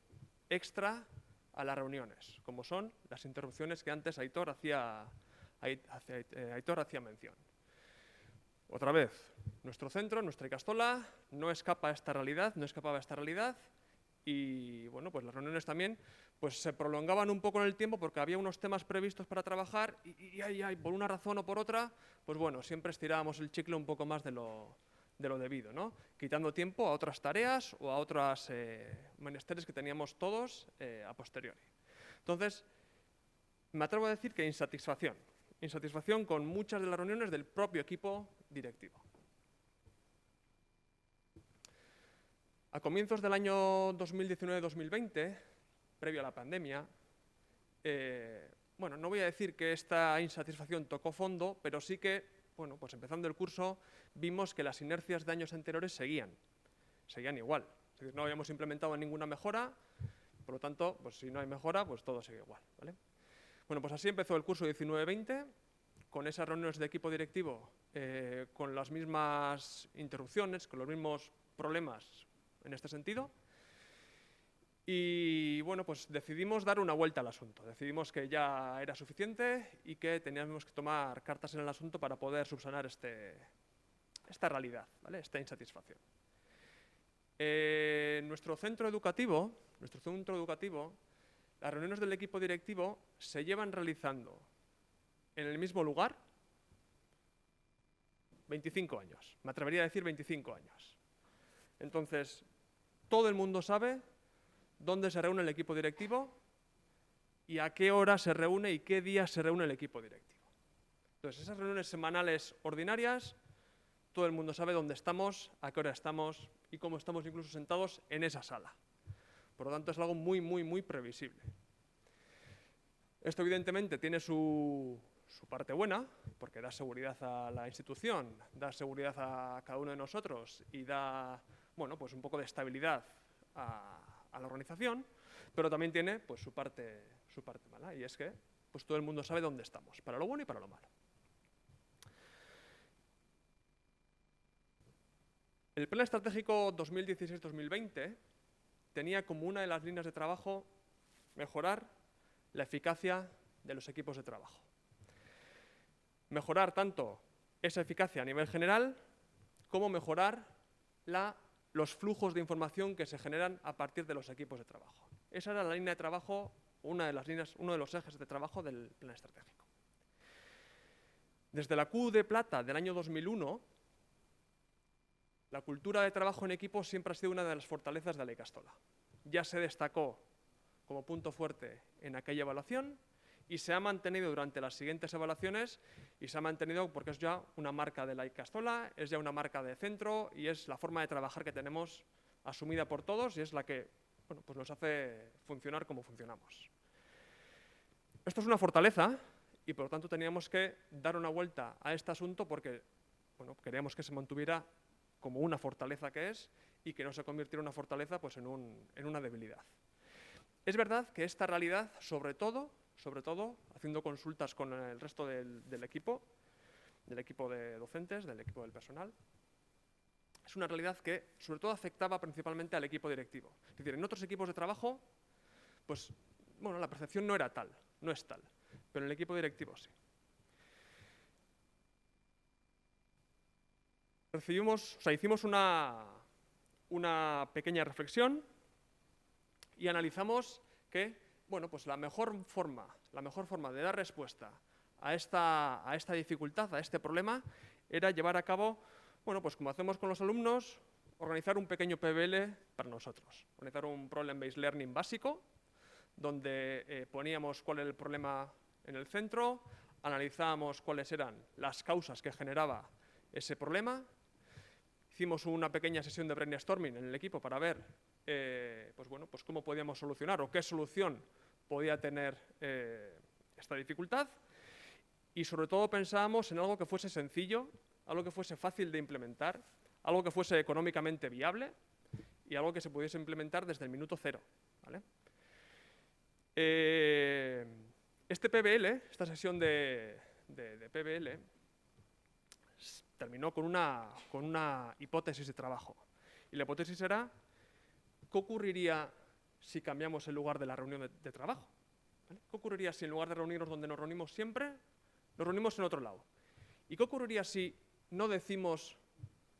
extra a las reuniones, como son las interrupciones que antes Aitor hacía mención. Otra vez, nuestro centro, nuestra ikastola, no escapa a esta realidad, no escapaba a esta realidad y, bueno, pues las reuniones también pues se prolongaban un poco en el tiempo porque había unos temas previstos para trabajar y por una razón o por otra, pues bueno, siempre estirábamos el chicle un poco más de lo debido, ¿no? Quitando tiempo a otras tareas o a otros menesteres que teníamos todos a posteriori. Entonces, me atrevo a decir que insatisfacción con muchas de las reuniones del propio equipo directivo. A comienzos del año 2019-2020, previo a la pandemia, bueno, no voy a decir que esta insatisfacción tocó fondo, pero sí que, bueno, pues empezando el curso, vimos que las inercias de años anteriores seguían igual. Es decir, no habíamos implementado ninguna mejora, por lo tanto, pues si no hay mejora, pues todo sigue igual, ¿vale? Bueno, pues así empezó el curso 19-20, con esas reuniones de equipo directivo, con las mismas interrupciones, con los mismos problemas en este sentido. Y bueno, pues decidimos dar una vuelta al asunto. Decidimos que ya era suficiente y que teníamos que tomar cartas en el asunto para poder subsanar esta realidad, ¿vale? Esta insatisfacción. Nuestro centro educativo, las reuniones del equipo directivo se llevan realizando en el mismo lugar 25 años. Me atrevería a decir 25 años. Entonces, todo el mundo sabe dónde se reúne el equipo directivo y a qué hora se reúne y qué día se reúne el equipo directivo. Entonces, esas reuniones semanales ordinarias, todo el mundo sabe dónde estamos, a qué hora estamos y cómo estamos incluso sentados en esa sala. Por lo tanto, es algo muy, muy, muy previsible. Esto, evidentemente, tiene su parte buena, porque da seguridad a la institución, da seguridad a cada uno de nosotros y da, bueno, pues un poco de estabilidad a la organización, pero también tiene pues, su parte mala, y es que pues, todo el mundo sabe dónde estamos, para lo bueno y para lo malo. El Plan Estratégico 2016-2020 tenía como una de las líneas de trabajo mejorar la eficacia de los equipos de trabajo. Mejorar tanto esa eficacia a nivel general como mejorar los flujos de información que se generan a partir de los equipos de trabajo. Esa era la línea de trabajo, uno de los ejes de trabajo del plan estratégico. Desde la Q de plata del año 2001, la cultura de trabajo en equipo siempre ha sido una de las fortalezas de la ikastola. Ya se destacó como punto fuerte en aquella evaluación y se ha mantenido durante las siguientes evaluaciones y se ha mantenido porque es ya una marca de la ikastola, es ya una marca de centro y es la forma de trabajar que tenemos asumida por todos y es la que bueno, pues nos hace funcionar como funcionamos. Esto es una fortaleza y por lo tanto teníamos que dar una vuelta a este asunto porque bueno, queríamos que se mantuviera como una fortaleza que es y que no se convirtiera en una fortaleza pues, en una debilidad. Es verdad que esta realidad, sobre todo, haciendo consultas con el resto del equipo de docentes, del equipo del personal, es una realidad que sobre todo afectaba principalmente al equipo directivo. Es decir, en otros equipos de trabajo, pues, bueno, la percepción no era tal, no es tal, pero en el equipo directivo sí. Hicimos una pequeña reflexión y analizamos que bueno, pues la mejor forma de dar respuesta a esta dificultad, a este problema, era llevar a cabo, bueno, pues como hacemos con los alumnos, organizar un pequeño PBL para nosotros. Organizar un Problem-Based Learning básico, donde poníamos cuál era el problema en el centro, analizábamos cuáles eran las causas que generaba ese problema. Hicimos una pequeña sesión de brainstorming en el equipo para ver pues cómo podíamos solucionar o qué solución podía tener esta dificultad. Y sobre todo pensábamos en algo que fuese sencillo, algo que fuese fácil de implementar, algo que fuese económicamente viable y algo que se pudiese implementar desde el minuto cero, ¿vale? Este PBL, esta sesión de PBL, terminó con una hipótesis de trabajo. Y la hipótesis era, ¿qué ocurriría si cambiamos el lugar de la reunión de trabajo? ¿Vale? ¿Qué ocurriría si en lugar de reunirnos donde nos reunimos siempre, nos reunimos en otro lado? ¿Y qué ocurriría si no decimos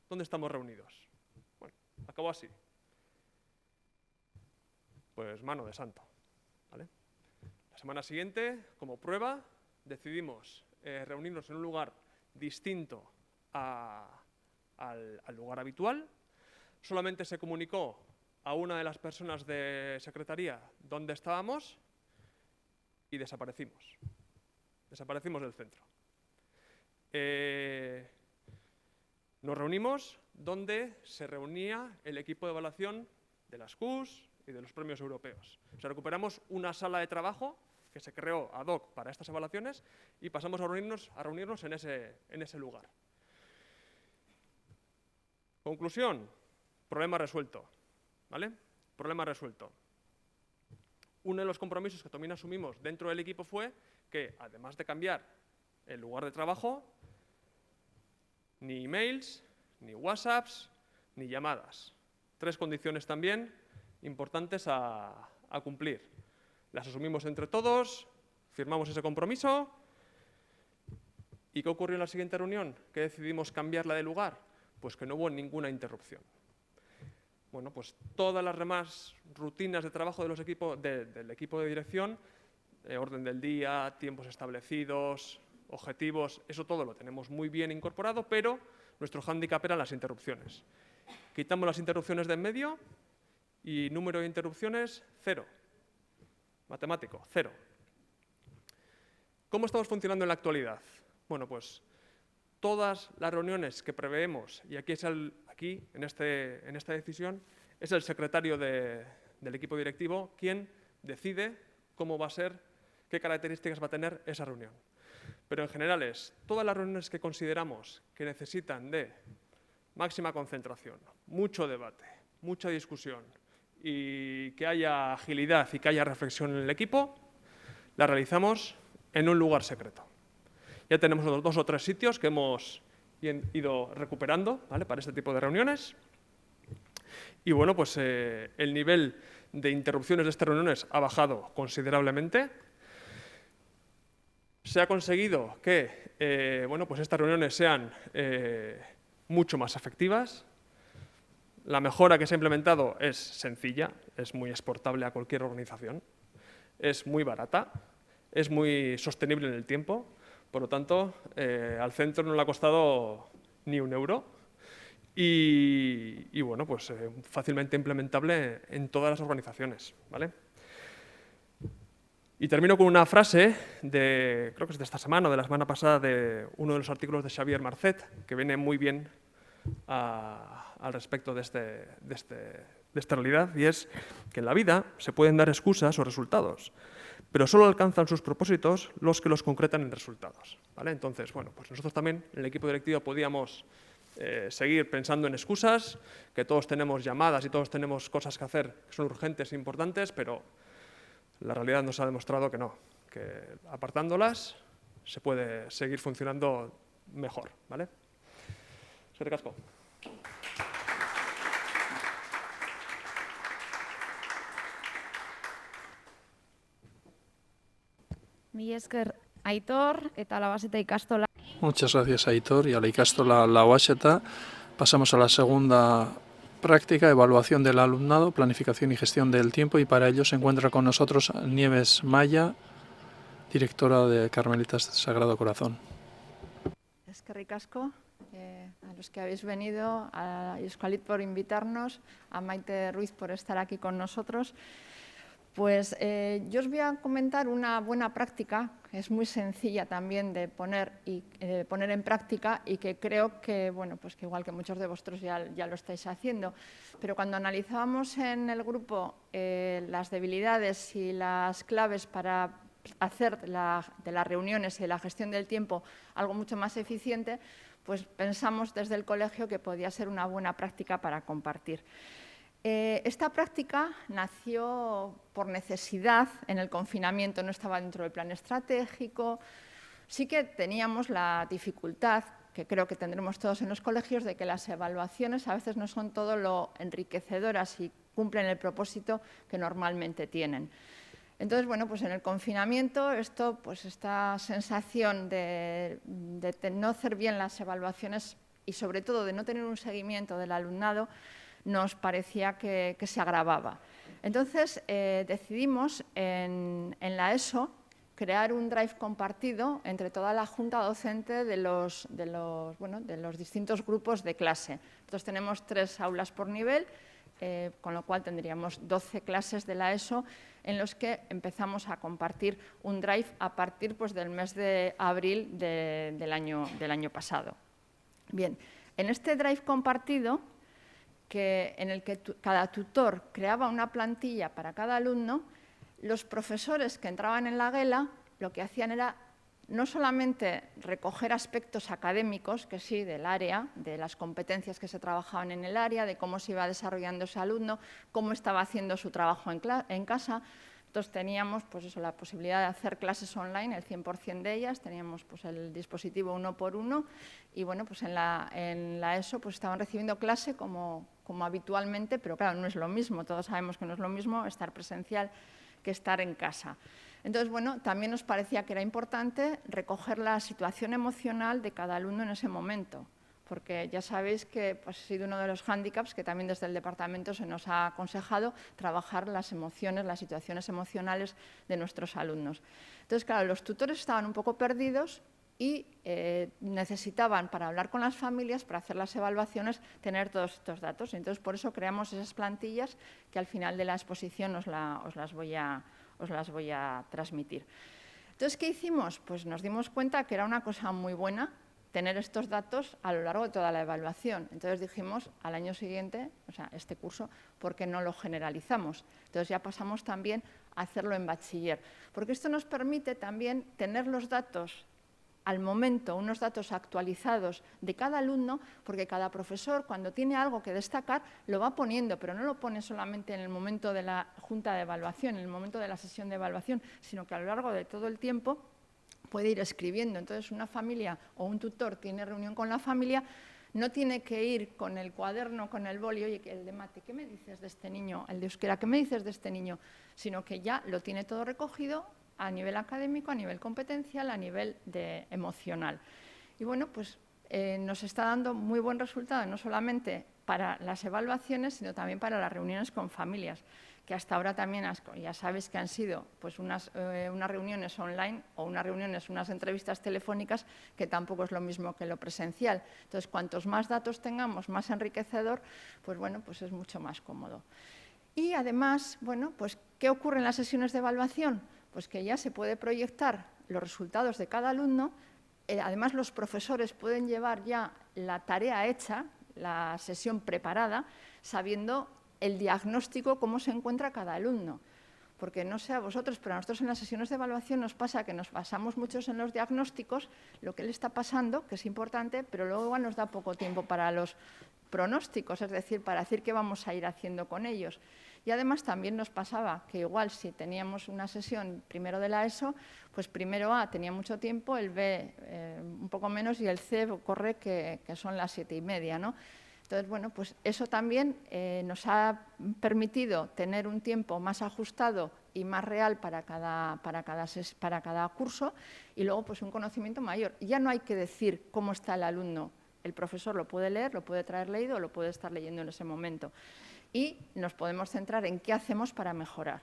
dónde estamos reunidos? Bueno, acabó así. Pues mano de santo, ¿vale? La semana siguiente, como prueba, decidimos reunirnos en un lugar distinto al lugar habitual. Solamente se comunicó a una de las personas de secretaría dónde estábamos y desaparecimos. Desaparecimos del centro. Nos reunimos donde se reunía el equipo de evaluación de las QS y de los premios europeos. O sea, recuperamos una sala de trabajo que se creó ad hoc para estas evaluaciones y pasamos a reunirnos en ese lugar. Conclusión, problema resuelto, ¿vale? Problema resuelto. Uno de los compromisos que también asumimos dentro del equipo fue que, además de cambiar el lugar de trabajo, ni emails, ni WhatsApps, ni llamadas. 3 condiciones también importantes a cumplir. Las asumimos entre todos, firmamos ese compromiso. ¿Y qué ocurrió en la siguiente reunión? ¿Que decidimos cambiarla de lugar? Pues que no hubo ninguna interrupción. Bueno, pues todas las demás rutinas de trabajo de del equipo de dirección, orden del día, tiempos establecidos, objetivos, eso todo lo tenemos muy bien incorporado, pero nuestro hándicap eran las interrupciones. Quitamos las interrupciones de en medio y número de interrupciones, 0. Matemático, 0. ¿Cómo estamos funcionando en la actualidad? Bueno, pues todas las reuniones que preveemos, y aquí en esta decisión, es el secretario del equipo directivo quien decide cómo va a ser, qué características va a tener esa reunión. Pero en general todas las reuniones que consideramos que necesitan de máxima concentración, mucho debate, mucha discusión y que haya agilidad y que haya reflexión en el equipo, las realizamos en un lugar secreto. Ya tenemos los 2 o 3 sitios que hemos ido recuperando, ¿vale?, para este tipo de reuniones. Y bueno, pues el nivel de interrupciones de estas reuniones ha bajado considerablemente. Se ha conseguido que bueno, pues estas reuniones sean mucho más efectivas. La mejora que se ha implementado es sencilla, es muy exportable a cualquier organización, es muy barata, es muy sostenible en el tiempo. Por lo tanto, al centro no le ha costado ni €1 y bueno, pues fácilmente implementable en todas las organizaciones, ¿vale? Y termino con una frase creo que es de esta semana o de la semana pasada, de uno de los artículos de Xavier Marcet, que viene muy bien al respecto de esta realidad, y es que en la vida se pueden dar excusas o resultados, pero solo alcanzan sus propósitos los que los concretan en resultados, ¿vale? Entonces, bueno, pues nosotros también en el equipo directivo podíamos seguir pensando en excusas, que todos tenemos llamadas y todos tenemos cosas que hacer que son urgentes e importantes, pero la realidad nos ha demostrado que no, que apartándolas se puede seguir funcionando mejor, ¿vale? Eskerrik asko.
Mila esker Aitor eta Labaseta ikastola.
Muchas gracias, Aitor, y a la ikastola Labaseta. Pasamos a la segunda práctica, evaluación del alumnado, planificación y gestión del tiempo, y para ello se encuentra con nosotros Nieves Maya, directora de Carmelitas Sagrado Corazón.
Eskerrik asko a los que habéis venido, a Euskalit por invitarnos, a Maite Ruiz por estar aquí con nosotros. Pues yo os voy a comentar una buena práctica, que es muy sencilla también de poner en práctica y que creo que, bueno, pues que igual que muchos de vosotros ya lo estáis haciendo. Pero cuando analizábamos en el grupo las debilidades y las claves para hacer de las reuniones y de la gestión del tiempo algo mucho más eficiente, pues pensamos desde el colegio que podía ser una buena práctica para compartir. Esta práctica nació por necesidad en el confinamiento, no estaba dentro del plan estratégico. Sí que teníamos la dificultad, que creo que tendremos todos en los colegios, de que las evaluaciones a veces no son todo lo enriquecedoras y cumplen el propósito que normalmente tienen. Entonces, bueno, pues en el confinamiento esta sensación de no hacer bien las evaluaciones y sobre todo de no tener un seguimiento del alumnado nos parecía que se agravaba. Entonces, decidimos en la ESO crear un drive compartido entre toda la junta docente de los distintos grupos de clase. Nosotros tenemos 3 aulas por nivel, con lo cual tendríamos 12 clases de la ESO en los que empezamos a compartir un drive a partir del mes de abril del año pasado. Bien, en este drive compartido, en el que cada tutor creaba una plantilla para cada alumno, los profesores que entraban en la Gela lo que hacían era no solamente recoger aspectos académicos, que sí, del área, de las competencias que se trabajaban en el área, de cómo se iba desarrollando ese alumno, cómo estaba haciendo su trabajo en casa. Entonces teníamos la posibilidad de hacer clases online, el 100% de ellas, teníamos el dispositivo 1x1 y bueno, pues en la ESO estaban recibiendo clase como habitualmente, pero claro, no es lo mismo, todos sabemos que no es lo mismo estar presencial que estar en casa. Entonces, bueno, también nos parecía que era importante recoger la situación emocional de cada alumno en ese momento, porque ya sabéis que ha sido uno de los hándicaps que también desde el departamento se nos ha aconsejado trabajar las emociones, las situaciones emocionales de nuestros alumnos. Entonces, claro, los tutores estaban un poco perdidos y necesitaban, para hablar con las familias, para hacer las evaluaciones, tener todos estos datos. Entonces, por eso creamos esas plantillas que al final de la exposición os las voy a transmitir. Entonces, ¿qué hicimos? Pues nos dimos cuenta que era una cosa muy buena tener estos datos a lo largo de toda la evaluación. Entonces dijimos, al año siguiente, o sea, este curso, ¿por qué no lo generalizamos? Entonces ya pasamos también a hacerlo en bachiller, porque esto nos permite también tener los datos al momento, unos datos actualizados de cada alumno, porque cada profesor, cuando tiene algo que destacar, lo va poniendo, pero no lo pone solamente en el momento de la junta de evaluación, en el momento de la sesión de evaluación, sino que a lo largo de todo el tiempo puede ir escribiendo. Entonces, una familia o un tutor tiene reunión con la familia, no tiene que ir con el cuaderno, con el boli, oye, el de mate, ¿qué me dices de este niño? El de euskera, ¿qué me dices de este niño? Sino que ya lo tiene todo recogido a nivel académico, a nivel competencial, a nivel emocional. Y bueno, pues nos está dando muy buen resultado, no solamente para las evaluaciones, sino también para las reuniones con familias, que hasta ahora también ya sabéis que han sido pues unas reuniones online o unas entrevistas telefónicas, que tampoco es lo mismo que lo presencial. Entonces, cuantos más datos tengamos, más enriquecedor, pues bueno, pues es mucho más cómodo. Y además, bueno, pues ¿qué ocurre en las sesiones de evaluación? Pues que ya se puede proyectar los resultados de cada alumno. Además, los profesores pueden llevar ya la tarea hecha, la sesión preparada, sabiendo el diagnóstico, cómo se encuentra cada alumno. Porque no sé a vosotros, pero a nosotros en las sesiones de evaluación nos pasa que nos basamos muchos en los diagnósticos, lo que le está pasando, que es importante, pero luego igual nos da poco tiempo para los pronósticos, es decir, para decir qué vamos a ir haciendo con ellos. Y además también nos pasaba que igual si teníamos una sesión primero de la ESO, pues primero A tenía mucho tiempo, el B un poco menos y el C corre que son las 7:30, ¿no? Entonces, bueno, pues eso también nos ha permitido tener un tiempo más ajustado y más real para cada curso y luego pues un conocimiento mayor. Ya no hay que decir cómo está el alumno. El profesor lo puede leer, lo puede traer leído o lo puede estar leyendo en ese momento. Y nos podemos centrar en qué hacemos para mejorar.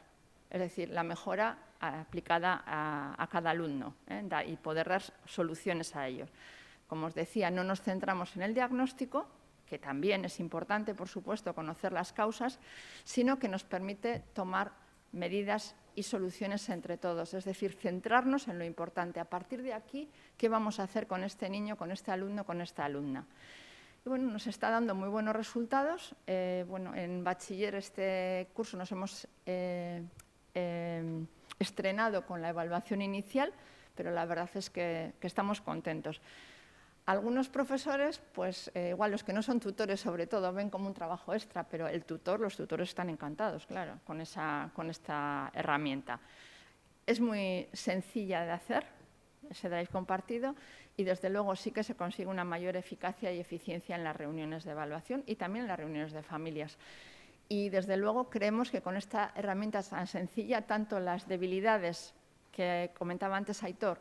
Es decir, la mejora aplicada a cada alumno y poder dar soluciones a ellos. Como os decía, no nos centramos en el diagnóstico, que también es importante, por supuesto, conocer las causas, sino que nos permite tomar medidas y soluciones entre todos, es decir, centrarnos en lo importante. A partir de aquí, ¿qué vamos a hacer con este niño, con este alumno, con esta alumna? Y bueno, nos está dando muy buenos resultados. Bueno, en bachiller este curso nos hemos estrenado con la evaluación inicial, pero la verdad es que estamos contentos. Algunos profesores, pues igual los que no son tutores sobre todo, ven como un trabajo extra, pero los tutores están encantados, claro, con esta herramienta. Es muy sencilla de hacer, ese drive compartido, y desde luego sí que se consigue una mayor eficacia y eficiencia en las reuniones de evaluación y también en las reuniones de familias. Y desde luego creemos que con esta herramienta tan sencilla, tanto las debilidades que comentaba antes Aitor,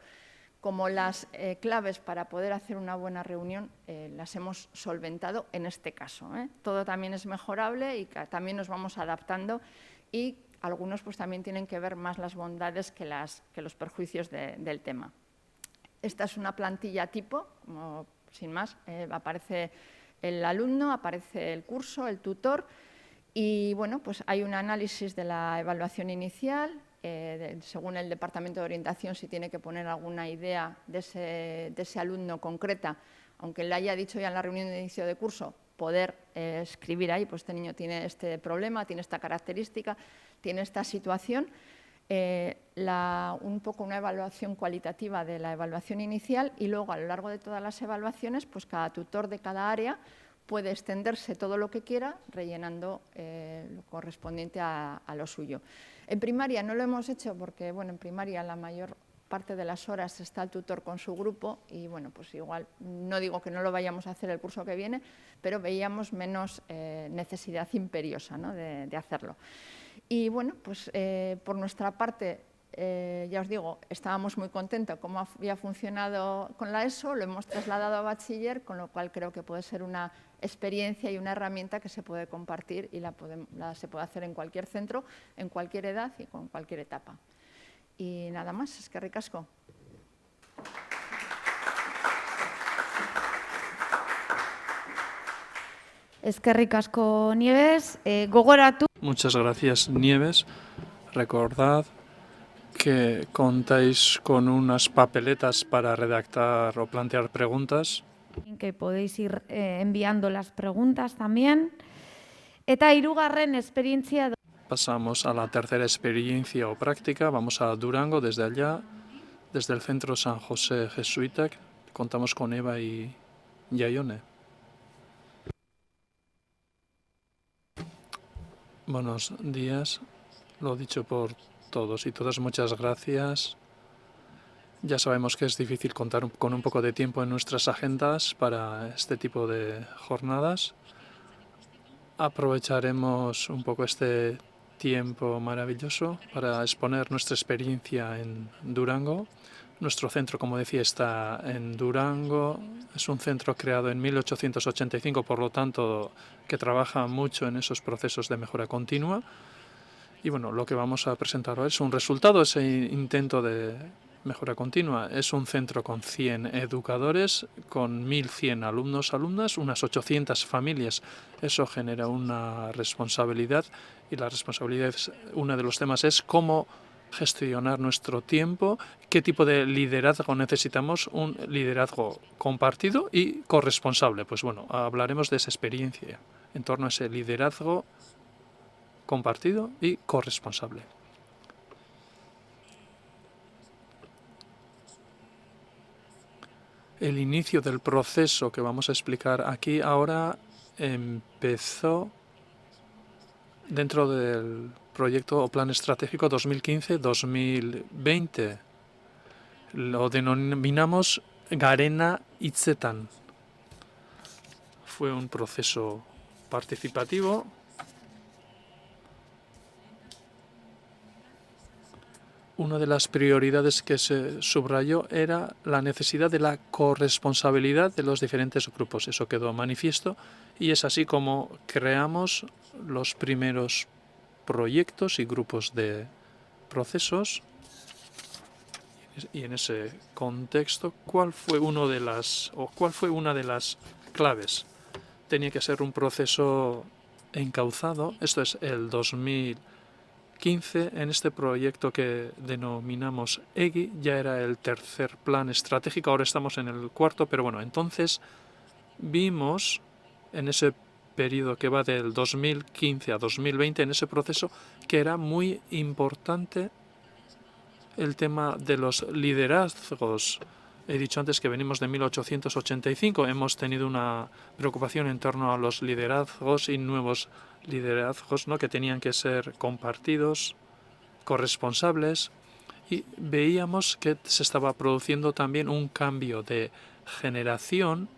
como las claves para poder hacer una buena reunión, las hemos solventado en este caso. Todo también es mejorable y también nos vamos adaptando, y algunos pues también tienen que ver más las bondades que los perjuicios del tema. Esta es una plantilla tipo, como, sin más, aparece el alumno, aparece el curso, el tutor, y bueno, pues hay un análisis de la evaluación inicial. Según el Departamento de Orientación, si tiene que poner alguna idea de ese alumno concreta, aunque le haya dicho ya en la reunión de inicio de curso, poder escribir ahí, pues este niño tiene este problema, tiene esta característica, tiene esta situación. Un poco una evaluación cualitativa de la evaluación inicial, y luego a lo largo de todas las evaluaciones, pues cada tutor de cada área puede extenderse todo lo que quiera, rellenando lo correspondiente a lo suyo. En primaria no lo hemos hecho porque, bueno, en primaria la mayor parte de las horas está el tutor con su grupo y, bueno, pues igual, no digo que no lo vayamos a hacer el curso que viene, pero veíamos menos necesidad imperiosa, ¿no?, de hacerlo. Y, bueno, pues por nuestra parte, ya os digo, estábamos muy contentos cómo había funcionado con la ESO, lo hemos trasladado a bachiller, con lo cual creo que puede ser una experiencia y una herramienta que se puede compartir y se puede hacer en cualquier centro, en cualquier edad y con cualquier etapa. Y nada más, eskerrik asko.
Eskerrik asko, Nieves. Gogoratu.
Muchas gracias, Nieves. Recordad que contáis con unas papeletas para redactar o plantear preguntas.
Que podéis ir enviando las preguntas también. Eta hirugarren esperientzia.
Pasamos a la tercera experiencia o práctica. Vamos a Durango, desde allá, desde el Centro San José Jesuita. Contamos con Eva y Yayone. Buenos días. Lo dicho por todos y todas, muchas gracias. Ya sabemos que es difícil contar con un poco de tiempo en nuestras agendas para este tipo de jornadas. Aprovecharemos un poco este tiempo maravilloso para exponer nuestra experiencia en Durango. Nuestro centro, como decía, está en Durango. Es un centro creado en 1885, por lo tanto, que trabaja mucho en esos procesos de mejora continua. Y bueno, lo que vamos a presentar hoy es un resultado de ese intento de mejora continua. Es un centro con 100 educadores, con 1.100 alumnos, alumnas, unas 800 familias. Eso genera una responsabilidad, y la responsabilidad, uno de los temas es cómo gestionar nuestro tiempo, qué tipo de liderazgo necesitamos, un liderazgo compartido y corresponsable. Pues bueno, hablaremos de esa experiencia en torno a ese liderazgo compartido y corresponsable. El inicio del proceso que vamos a explicar aquí ahora empezó dentro del proyecto o plan estratégico 2015-2020. Lo denominamos Garena Hitzetan. Fue un proceso participativo una de las prioridades que se subrayó era la necesidad de la corresponsabilidad de los diferentes grupos. Eso quedó manifiesto y es así como creamos los primeros proyectos y grupos de procesos. Y en ese contexto, ¿cuál fue una de las claves? Tenía que ser un proceso encauzado. Esto es el 2015 2015, en este proyecto que denominamos EGI, ya era el tercer plan estratégico, ahora estamos en el cuarto, pero bueno, entonces vimos en ese periodo que va del 2015 a 2020, en ese proceso, que era muy importante el tema de los liderazgos. He dicho antes que venimos de 1885, hemos tenido una preocupación en torno a los liderazgos y nuevos liderazgos, ¿no?, que tenían que ser compartidos, corresponsables, y veíamos que se estaba produciendo también un cambio de generación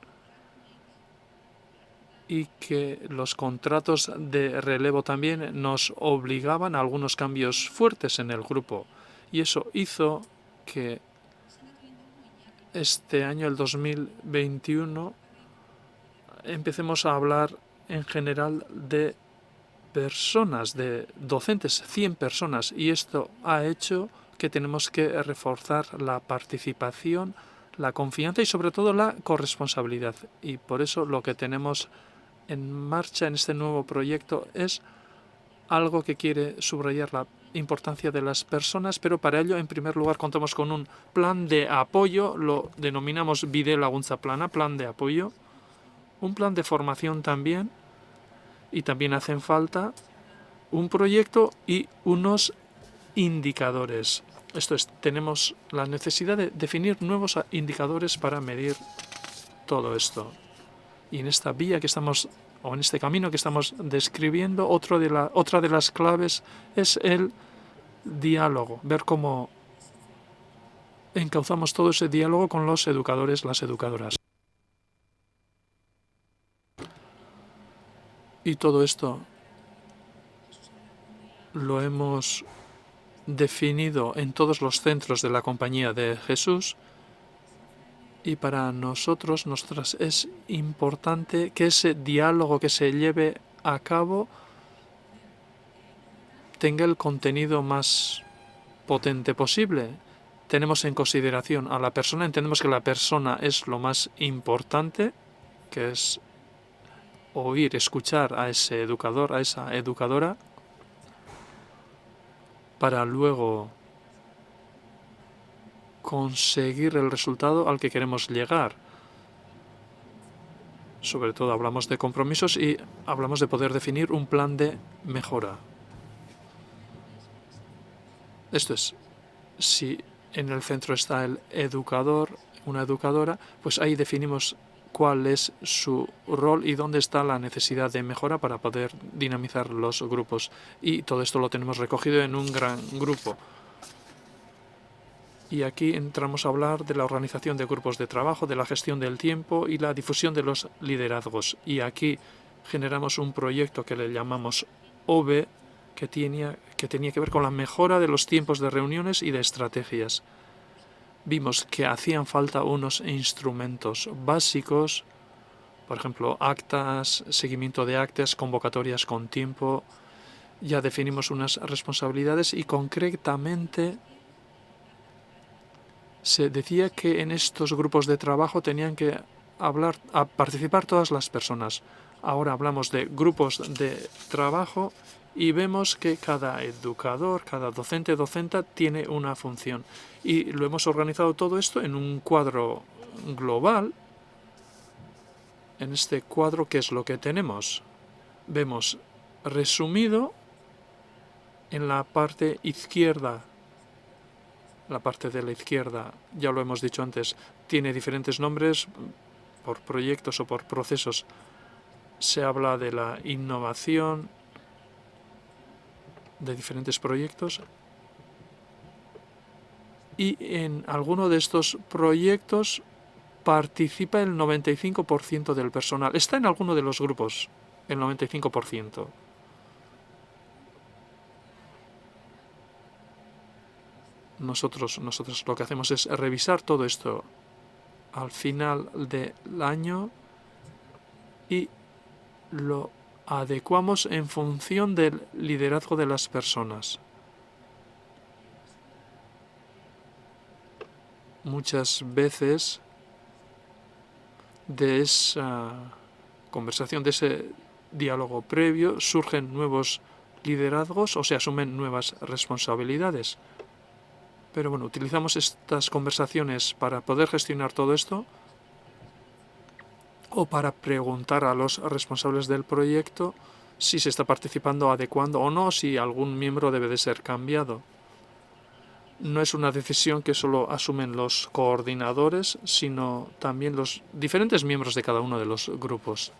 y que los contratos de relevo también nos obligaban a algunos cambios fuertes en el grupo. Y eso hizo que este año, el 2021, empecemos a hablar en general de personas, de docentes, 100 personas, y esto ha hecho que tenemos que reforzar la participación, la confianza y sobre todo la corresponsabilidad. Y por eso lo que tenemos en marcha en este nuevo proyecto es algo que quiere subrayar la importancia de las personas, pero para ello, en primer lugar, contamos con un plan de apoyo, lo denominamos Bide Laguntza Plana, plan de apoyo, un plan de formación también, y también hacen falta un proyecto y unos indicadores. Esto es, tenemos la necesidad de definir nuevos indicadores para medir todo esto. Y en esta vía que estamos, o en este camino que estamos describiendo, otra de las claves es el diálogo, ver cómo encauzamos todo ese diálogo con los educadores, las educadoras. Y todo esto lo hemos definido en todos los centros de la Compañía de Jesús, y para nosotros, nosotras, es importante que ese diálogo que se lleve a cabo tenga el contenido más potente posible. Tenemos en consideración a la persona, entendemos que la persona es lo más importante, que es oír, escuchar a ese educador, a esa educadora, para luego conseguir el resultado al que queremos llegar. Sobre todo hablamos de compromisos y hablamos de poder definir un plan de mejora. Esto es, si en el centro está el educador, una educadora, pues ahí definimos cuál es su rol y dónde está la necesidad de mejora para poder dinamizar los grupos. Y todo esto lo tenemos recogido en un gran grupo. Y aquí entramos a hablar de la organización de grupos de trabajo, de la gestión del tiempo y la difusión de los liderazgos. Y aquí generamos un proyecto que le llamamos OVE, que tenía que ver con la mejora de los tiempos de reuniones y de estrategias. Vimos que hacían falta unos instrumentos básicos, por ejemplo, actas, seguimiento de actas, convocatorias con tiempo. Ya definimos unas responsabilidades y concretamente se decía que en estos grupos de trabajo tenían que participar todas las personas. Ahora hablamos de grupos de trabajo y vemos que cada educador, cada docente, docenta tiene una función. Y lo hemos organizado todo esto en un cuadro global. En este cuadro, ¿qué es lo que tenemos? Vemos resumido en la parte izquierda. La parte de la izquierda, ya lo hemos dicho antes, tiene diferentes nombres por proyectos o por procesos. Se habla de la innovación, de diferentes proyectos, y en alguno de estos proyectos participa el 95% del personal. Está en alguno de los grupos, el 95%. Nosotros lo que hacemos es revisar todo esto al final del año y lo adecuamos en función del liderazgo de las personas. Muchas veces de esa conversación, de ese diálogo previo, surgen nuevos liderazgos o se asumen nuevas responsabilidades. Pero bueno, utilizamos estas conversaciones para poder gestionar todo esto o para preguntar a los responsables del proyecto si se está participando adecuando o no, si algún miembro debe de ser cambiado. No es una decisión que solo asumen los coordinadores, sino también los diferentes miembros de cada uno de los grupos.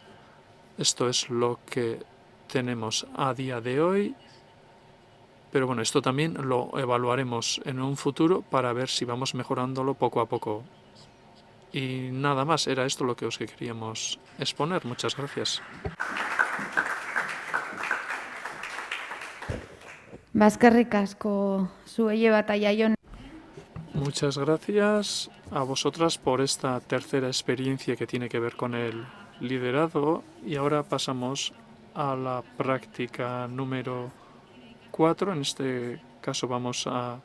Esto es lo que tenemos a día de hoy. Pero bueno, esto también lo evaluaremos en un futuro para ver si vamos mejorándolo poco a poco. Y nada más, era esto lo que os queríamos exponer. Muchas gracias.
Baskerrik asko zuei batallaion.
Muchas gracias a vosotras por esta tercera experiencia que tiene que ver con el liderazgo. Y ahora pasamos a la práctica número 4. En este caso vamos a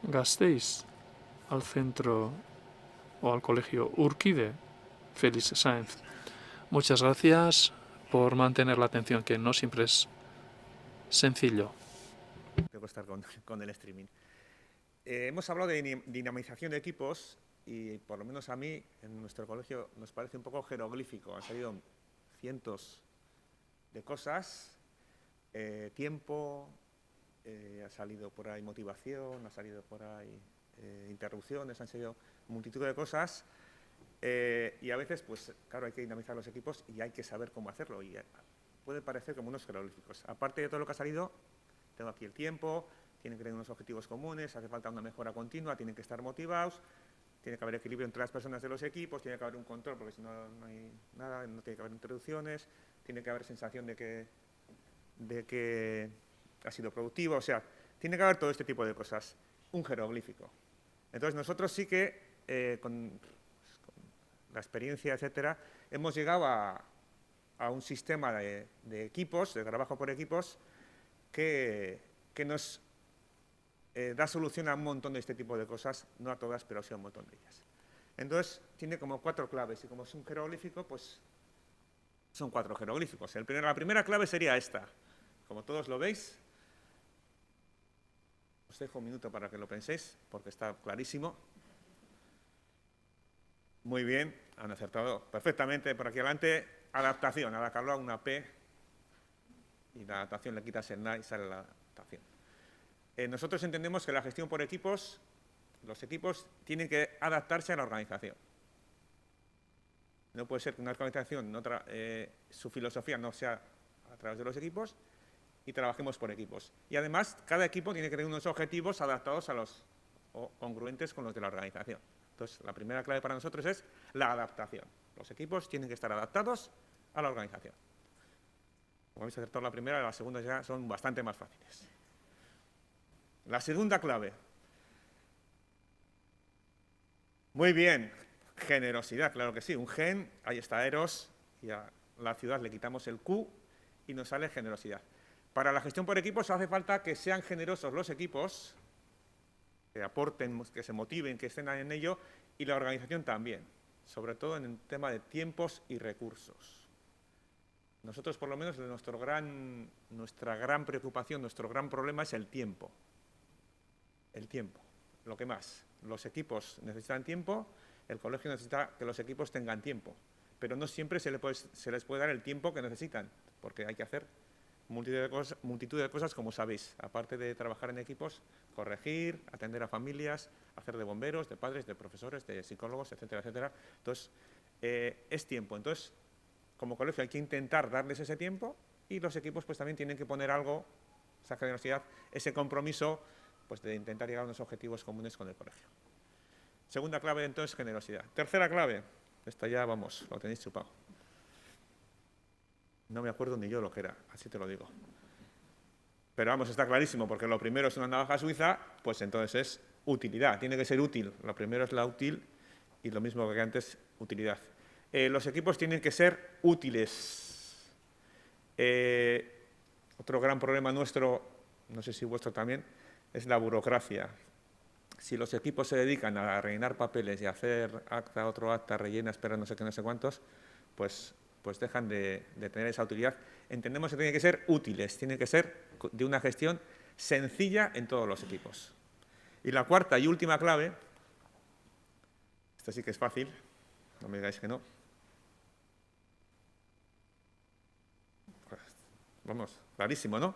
Gasteiz, al centro o al colegio Urquide, Félix Sáenz. Muchas gracias por mantener la atención, que no siempre es sencillo.
Tengo que estar con el streaming. Hemos hablado de dinamización de equipos y, por lo menos a mí, en nuestro colegio nos parece un poco jeroglífico. Han salido cientos de cosas, tiempo, ha salido por ahí motivación, ha salido por ahí interrupciones, han salido multitud de cosas y a veces, pues claro, hay que dinamizar los equipos y hay que saber cómo hacerlo. Y puede parecer como unos jeroglíficos. Aparte de todo lo que ha salido, tengo aquí el tiempo, tienen que tener unos objetivos comunes, hace falta una mejora continua, tienen que estar motivados, tiene que haber equilibrio entre las personas de los equipos, tiene que haber un control, porque si no, no hay nada, no tiene que haber interrupciones, tiene que haber sensación de que ha sido productivo, o sea, tiene que haber todo este tipo de cosas, un jeroglífico. Entonces nosotros sí que, con la experiencia, etcétera, hemos llegado a un sistema de equipos, de trabajo por equipos, que nos da solución a un montón de este tipo de cosas, no a todas, pero sí a un montón de ellas. Entonces, tiene como 4 claves, y como es un jeroglífico, pues son 4 jeroglíficos. La primera clave sería esta. Como todos lo veis, os dejo un minuto para que lo penséis, porque está clarísimo. Muy bien, han acertado perfectamente. Por aquí adelante, adaptación. Adaptarlo a una P, y la adaptación le quitas el NA y sale la adaptación. Nosotros entendemos que la gestión por equipos, los equipos tienen que adaptarse a la organización. No puede ser que una organización, su filosofía no sea a través de los equipos y trabajemos por equipos. Y además, cada equipo tiene que tener unos objetivos adaptados o congruentes con los de la organización. Entonces, la primera clave para nosotros es la adaptación. Los equipos tienen que estar adaptados a la organización. Como habéis acertado la primera, las segundas ya son bastante más fáciles. La segunda clave. Muy bien, generosidad, claro que sí. Un gen, ahí está Eros, y a la ciudad le quitamos el Q y nos sale generosidad. Para la gestión por equipos hace falta que sean generosos los equipos, que aporten, que se motiven, que estén en ello, y la organización también, sobre todo en el tema de tiempos y recursos. Nosotros, por lo menos, nuestra gran preocupación, nuestro gran problema es el tiempo. El tiempo, lo que más. Los equipos necesitan tiempo, el colegio necesita que los equipos tengan tiempo, pero no siempre se les puede dar el tiempo que necesitan, porque hay que hacer multitud de cosas, como sabéis. Aparte de trabajar en equipos, corregir, atender a familias, hacer de bomberos, de padres, de profesores, de psicólogos, etcétera, etcétera. Entonces, es tiempo. Entonces, como colegio hay que intentar darles ese tiempo y los equipos pues también tienen que poner algo, esa generosidad, ese compromiso pues de intentar llegar a unos objetivos comunes con el colegio. Segunda clave, entonces, generosidad. Tercera clave, esta ya, vamos, lo tenéis chupado. No me acuerdo ni yo lo que era, así te lo digo. Pero vamos, está clarísimo, porque lo primero es una navaja suiza, pues entonces es utilidad, tiene que ser útil. Lo primero es la útil y lo mismo que antes, utilidad. Los equipos tienen que ser útiles. Otro gran problema nuestro, no sé si vuestro también, es la burocracia. Si los equipos se dedican a rellenar papeles y a hacer acta, otro acta, rellena, espera no sé qué, no sé cuántos, pues pues dejan de tener esa utilidad. Entendemos que tienen que ser útiles, tienen que ser de una gestión sencilla en todos los equipos. Y la cuarta y última clave, esta sí que es fácil, no me digáis que no. Vamos, clarísimo, ¿no?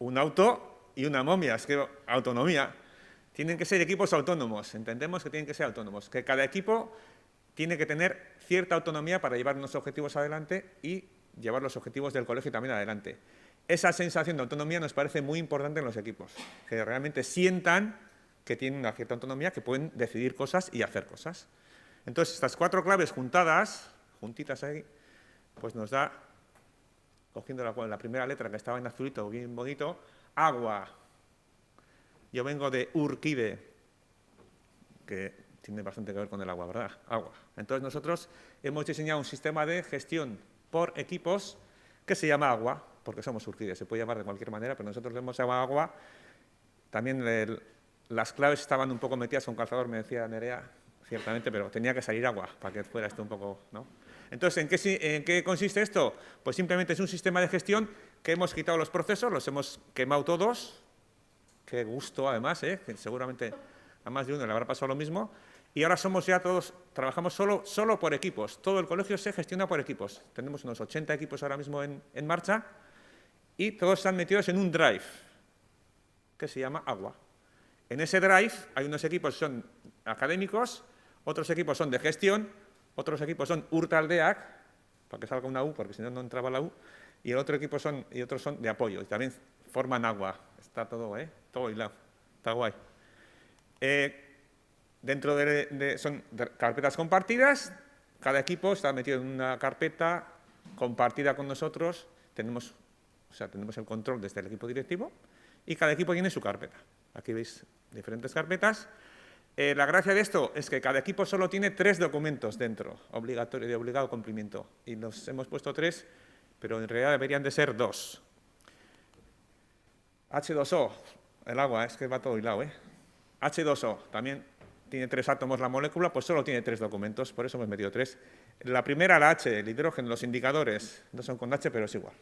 Un auto y una momia, es que autonomía. Tienen que ser equipos autónomos, entendemos que tienen que ser autónomos, que cada equipo tiene que tener cierta autonomía para llevar unos objetivos adelante y llevar los objetivos del colegio también adelante. Esa sensación de autonomía nos parece muy importante en los equipos, que realmente sientan que tienen una cierta autonomía, que pueden decidir cosas y hacer cosas. Entonces, estas 4 claves juntitas ahí, pues nos da, cogiendo la primera letra que estaba en azulito, bien bonito, agua. Yo vengo de Urquide, que tiene bastante que ver con el agua, ¿verdad? Agua. Entonces, nosotros hemos diseñado un sistema de gestión por equipos que se llama agua, porque somos Urquide, se puede llamar de cualquier manera, pero nosotros le hemos llamado agua. También las claves estaban un poco metidas con calzador, me decía Nerea, ciertamente, pero tenía que salir agua para que fuera esto un poco, ¿no? Entonces, ¿en qué consiste esto? Pues simplemente es un sistema de gestión que hemos quitado los procesos, los hemos quemado todos. Qué gusto, además, que seguramente a más de uno le habrá pasado lo mismo. Y ahora somos ya todos, trabajamos solo por equipos. Todo el colegio se gestiona por equipos. Tenemos unos 80 equipos ahora mismo en marcha y todos están metidos en un drive que se llama agua. En ese drive hay unos equipos que son académicos, otros equipos son de gestión, otros equipos son Urtaldeak, para que salga una U, porque si no, no entraba la U, y otros son de apoyo, y también forman agua. Está todo, todo hilado, está guay. Dentro son carpetas compartidas, cada equipo está metido en una carpeta compartida con nosotros, tenemos el control desde el equipo directivo, y cada equipo tiene su carpeta. Aquí veis diferentes carpetas. La gracia de esto es que cada equipo solo tiene 3 documentos dentro, de obligado cumplimiento. Y nos hemos puesto 3, pero en realidad deberían de ser 2. H2O, el agua, es que va todo hilado, H2O, también tiene 3 átomos la molécula, pues solo tiene 3 documentos, por eso hemos metido 3. La primera, la H, el hidrógeno, los indicadores, no son con H, pero es igual,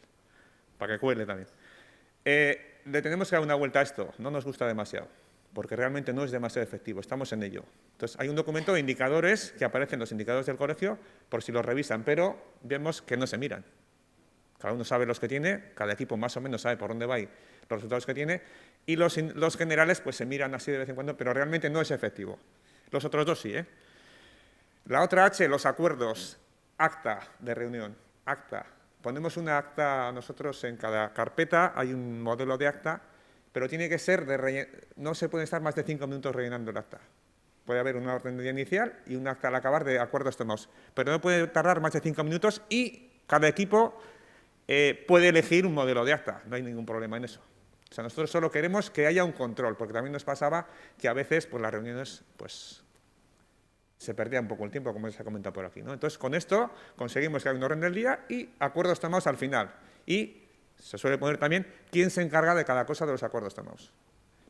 para que cuele también. Le tenemos que dar una vuelta a esto, no nos gusta demasiado, porque realmente no es demasiado efectivo, estamos en ello. Entonces, hay un documento de indicadores que aparecen los indicadores del colegio, por si los revisan, pero vemos que no se miran. Cada uno sabe los que tiene, cada equipo más o menos sabe por dónde va y los resultados que tiene, y los generales pues se miran así de vez en cuando, pero realmente no es efectivo. Los otros 2 sí, La otra H, los acuerdos, acta de reunión, acta. Ponemos una acta nosotros en cada carpeta, hay un modelo de acta, pero tiene que ser no se puede estar más de 5 minutos rellenando el acta. Puede haber una orden de día inicial y un acta al acabar de acuerdos tomados, pero no puede tardar más de 5 minutos y cada equipo puede elegir un modelo de acta, no hay ningún problema en eso. O sea, nosotros solo queremos que haya un control, porque también nos pasaba que a veces pues, las reuniones pues, se perdía un poco el tiempo, como se ha comentado por aquí, ¿no? Entonces, con esto conseguimos que haya un orden del día y acuerdos tomados al final. Y se suele poner también quién se encarga de cada cosa de los acuerdos tomados.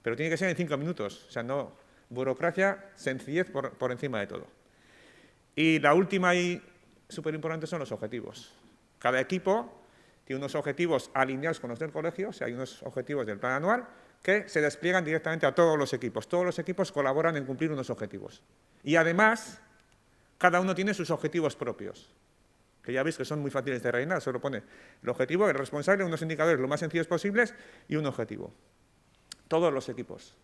Pero tiene que ser en 5 minutos, o sea, no burocracia, sencillez por encima de todo. Y la última y súper importante son los objetivos. Cada equipo tiene unos objetivos alineados con los del colegio, o sea, hay unos objetivos del plan anual que se despliegan directamente a todos los equipos. Todos los equipos colaboran en cumplir unos objetivos. Y además, cada uno tiene sus objetivos propios, que ya veis que son muy fáciles de rellenar. Solo pone el objetivo, el responsable, unos indicadores lo más sencillos posibles y un objetivo. Todos los equipos.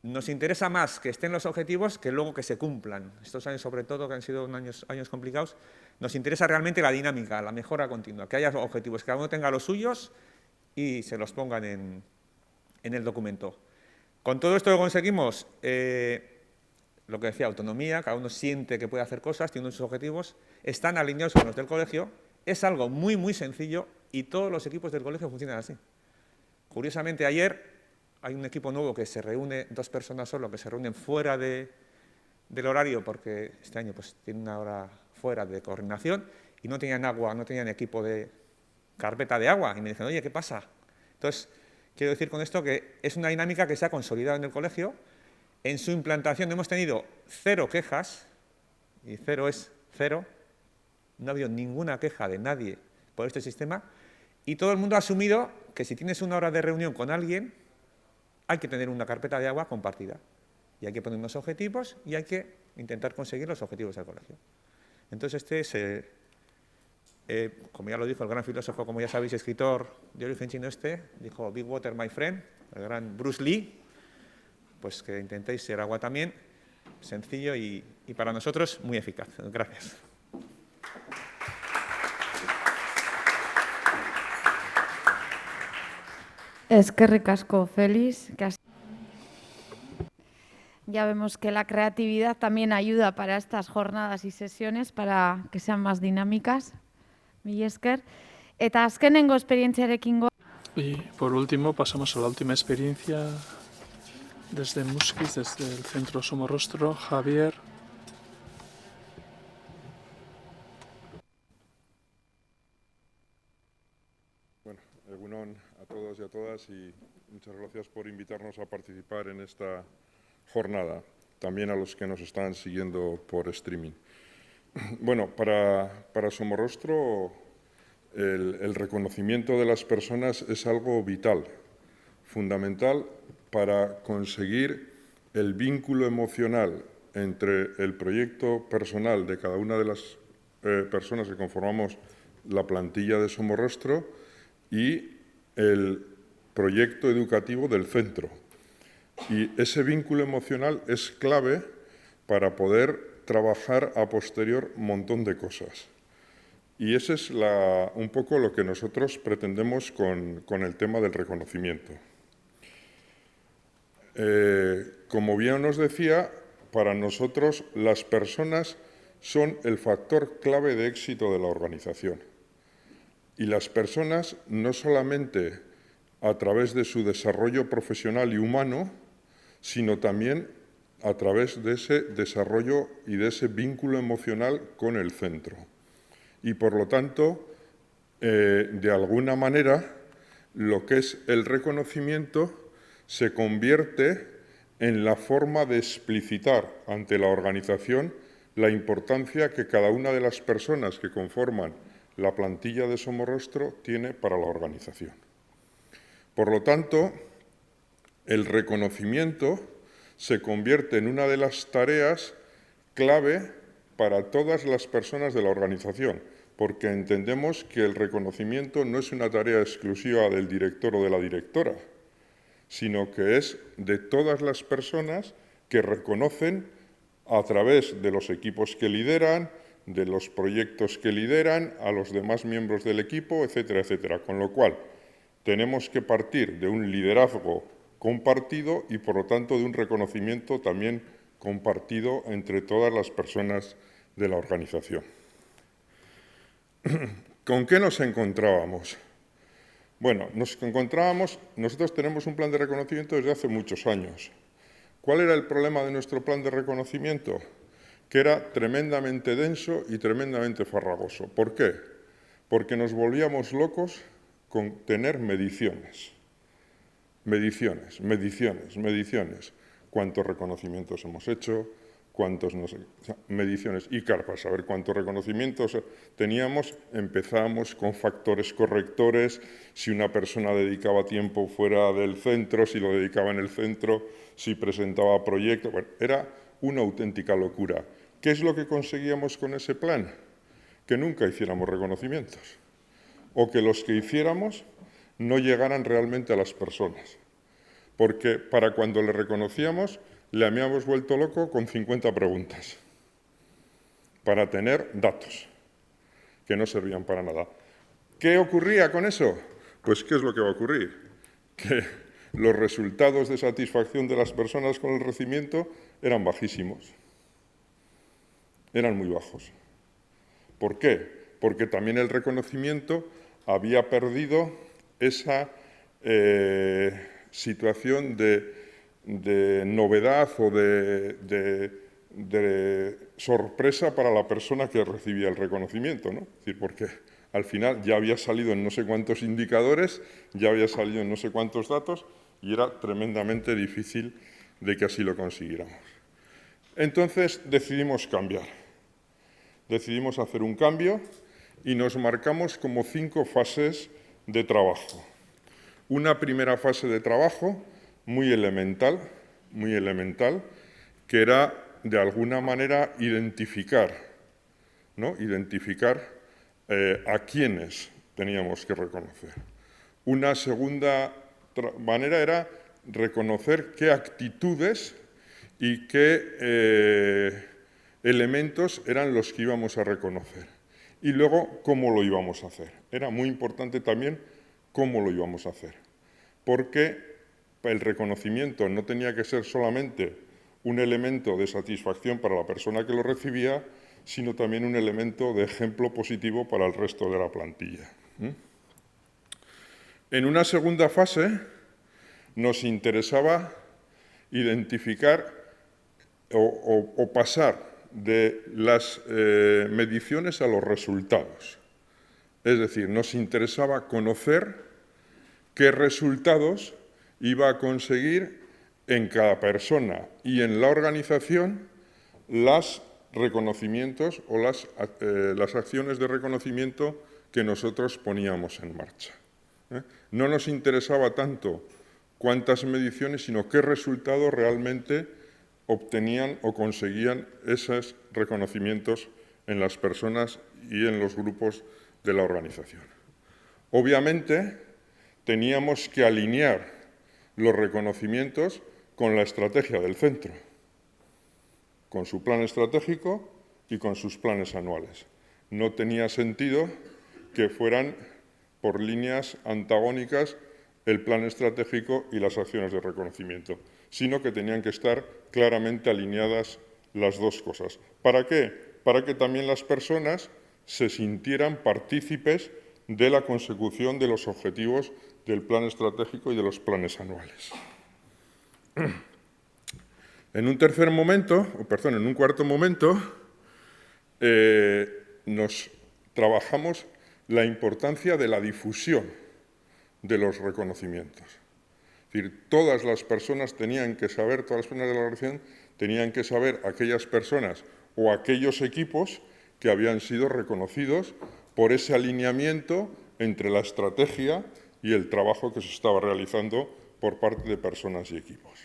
Nos interesa más que estén los objetivos que luego que se cumplan. Estos años, sobre todo, que han sido años complicados, nos interesa realmente la dinámica, la mejora continua, que haya objetivos, que cada uno tenga los suyos y se los pongan en el documento. Con todo esto lo conseguimos, lo que decía, autonomía, cada uno siente que puede hacer cosas, tiene sus objetivos, están alineados con los del colegio, es algo muy, muy sencillo y todos los equipos del colegio funcionan así. Curiosamente, ayer hay un equipo nuevo que se reúne, 2 personas solo, que se reúnen fuera del horario, porque este año pues, tiene una hora fuera de coordinación, y no tenían agua, no tenían equipo de carpeta de agua, y me dicen, oye, ¿qué pasa? Entonces, quiero decir con esto que es una dinámica que se ha consolidado en el colegio. En su implantación hemos tenido 0 quejas, y 0 es 0, no ha habido ninguna queja de nadie por este sistema y todo el mundo ha asumido que si tienes una hora de reunión con alguien, hay que tener una carpeta de agua compartida y hay que poner unos objetivos y hay que intentar conseguir los objetivos del colegio. Entonces como ya lo dijo el gran filósofo, como ya sabéis, escritor de origen chino dijo Big Water, my friend, el gran Bruce Lee, pues que intentéis ser agua también, sencillo y para nosotros muy eficaz. Gracias.
Eskerrik asko, Félix. Ya vemos que la creatividad también ayuda para estas jornadas y sesiones para que sean más dinámicas. Mila esker. Eta azkenengo esperientziarekin
Y por último pasamos a la última experiencia desde Muskiz, desde el Centro Somorrostro. Javier.
Bueno, egunon a todos y a todas y muchas gracias por invitarnos a participar en esta jornada, también a los que nos están siguiendo por streaming. Bueno, para Somorrostro el reconocimiento de las personas es algo vital, fundamental para conseguir el vínculo emocional entre el proyecto personal de cada una de las personas que conformamos la plantilla de Somorrostro y el proyecto educativo del centro. Y ese vínculo emocional es clave para poder trabajar a posterior un montón de cosas. Y ese es un poco lo que nosotros pretendemos con el tema del reconocimiento. Como bien os decía, para nosotros las personas son el factor clave de éxito de la organización. Y las personas no solamente a través de su desarrollo profesional y humano, sino también a través de ese desarrollo y de ese vínculo emocional con el centro. Y por lo tanto, de alguna manera, lo que es el reconocimiento se convierte en la forma de explicitar ante la organización la importancia que cada una de las personas que conforman la plantilla de Somorrostro tiene para la organización. Por lo tanto, el reconocimiento se convierte en una de las tareas clave para todas las personas de la organización, porque entendemos que el reconocimiento no es una tarea exclusiva del director o de la directora, sino que es de todas las personas que reconocen a través de los equipos que lideran, de los proyectos que lideran, a los demás miembros del equipo, etcétera, etcétera. Con lo cual, tenemos que partir de un liderazgo compartido y, por lo tanto, de un reconocimiento también compartido entre todas las personas de la organización. ¿Con qué nos encontrábamos? Bueno, nosotros tenemos un plan de reconocimiento desde hace muchos años. ¿Cuál era el problema de nuestro plan de reconocimiento? Que era tremendamente denso y tremendamente farragoso. ¿Por qué? Porque nos volvíamos locos con tener mediciones. Mediciones. ¿Cuántos reconocimientos hemos hecho? ¿Cuántos no sé? O sea, mediciones. Y claro, para saber cuántos reconocimientos teníamos, empezábamos con factores correctores, si una persona dedicaba tiempo fuera del centro, si lo dedicaba en el centro, si presentaba proyectos. Bueno, era una auténtica locura. ¿Qué es lo que conseguíamos con ese plan? Que nunca hiciéramos reconocimientos. O que los que hiciéramos no llegaran realmente a las personas. Porque para cuando le reconocíamos, le habíamos vuelto loco con 50 preguntas para tener datos que no servían para nada. ¿Qué ocurría con eso? Pues, ¿qué es lo que va a ocurrir? Que los resultados de satisfacción de las personas con el recibimiento eran bajísimos. Eran muy bajos. ¿Por qué? Porque también el reconocimiento había perdido esa situación de novedad o de sorpresa para la persona que recibía el reconocimiento, ¿no? Es decir, porque al final ya había salido en no sé cuántos indicadores, ya había salido en no sé cuántos datos y era tremendamente difícil de que así lo consiguiéramos. Entonces decidimos cambiar. decidimos hacer un cambio y nos marcamos como 5 fases de trabajo. Una primera fase de trabajo muy elemental, que era, de alguna manera, identificar, ¿no? A quiénes teníamos que reconocer. Una segunda manera era reconocer qué actitudes y qué elementos eran los que íbamos a reconocer. Y luego, cómo lo íbamos a hacer. Era muy importante también cómo lo íbamos a hacer. Porque el reconocimiento no tenía que ser solamente un elemento de satisfacción para la persona que lo recibía, sino también un elemento de ejemplo positivo para el resto de la plantilla. En una segunda fase nos interesaba identificar o pasar de las mediciones a los resultados. Es decir, nos interesaba conocer qué resultados iba a conseguir en cada persona y en la organización los reconocimientos o las acciones de reconocimiento que nosotros poníamos en marcha. No nos interesaba tanto cuántas mediciones, sino qué resultados realmente obtenían o conseguían esos reconocimientos en las personas y en los grupos de la organización. Obviamente, teníamos que alinear los reconocimientos con la estrategia del centro, con su plan estratégico y con sus planes anuales. No tenía sentido que fueran por líneas antagónicas el plan estratégico y las acciones de reconocimiento, sino que tenían que estar claramente alineadas las dos cosas. ¿Para qué? Para que también las personas se sintieran partícipes de la consecución de los objetivos del plan estratégico y de los planes anuales. En un cuarto momento, nos trabajamos la importancia de la difusión de los reconocimientos. Es decir, todas las personas tenían que saber, todas las personas de la organización tenían que saber aquellas personas o aquellos equipos que habían sido reconocidos por ese alineamiento entre la estrategia y el trabajo que se estaba realizando por parte de personas y equipos.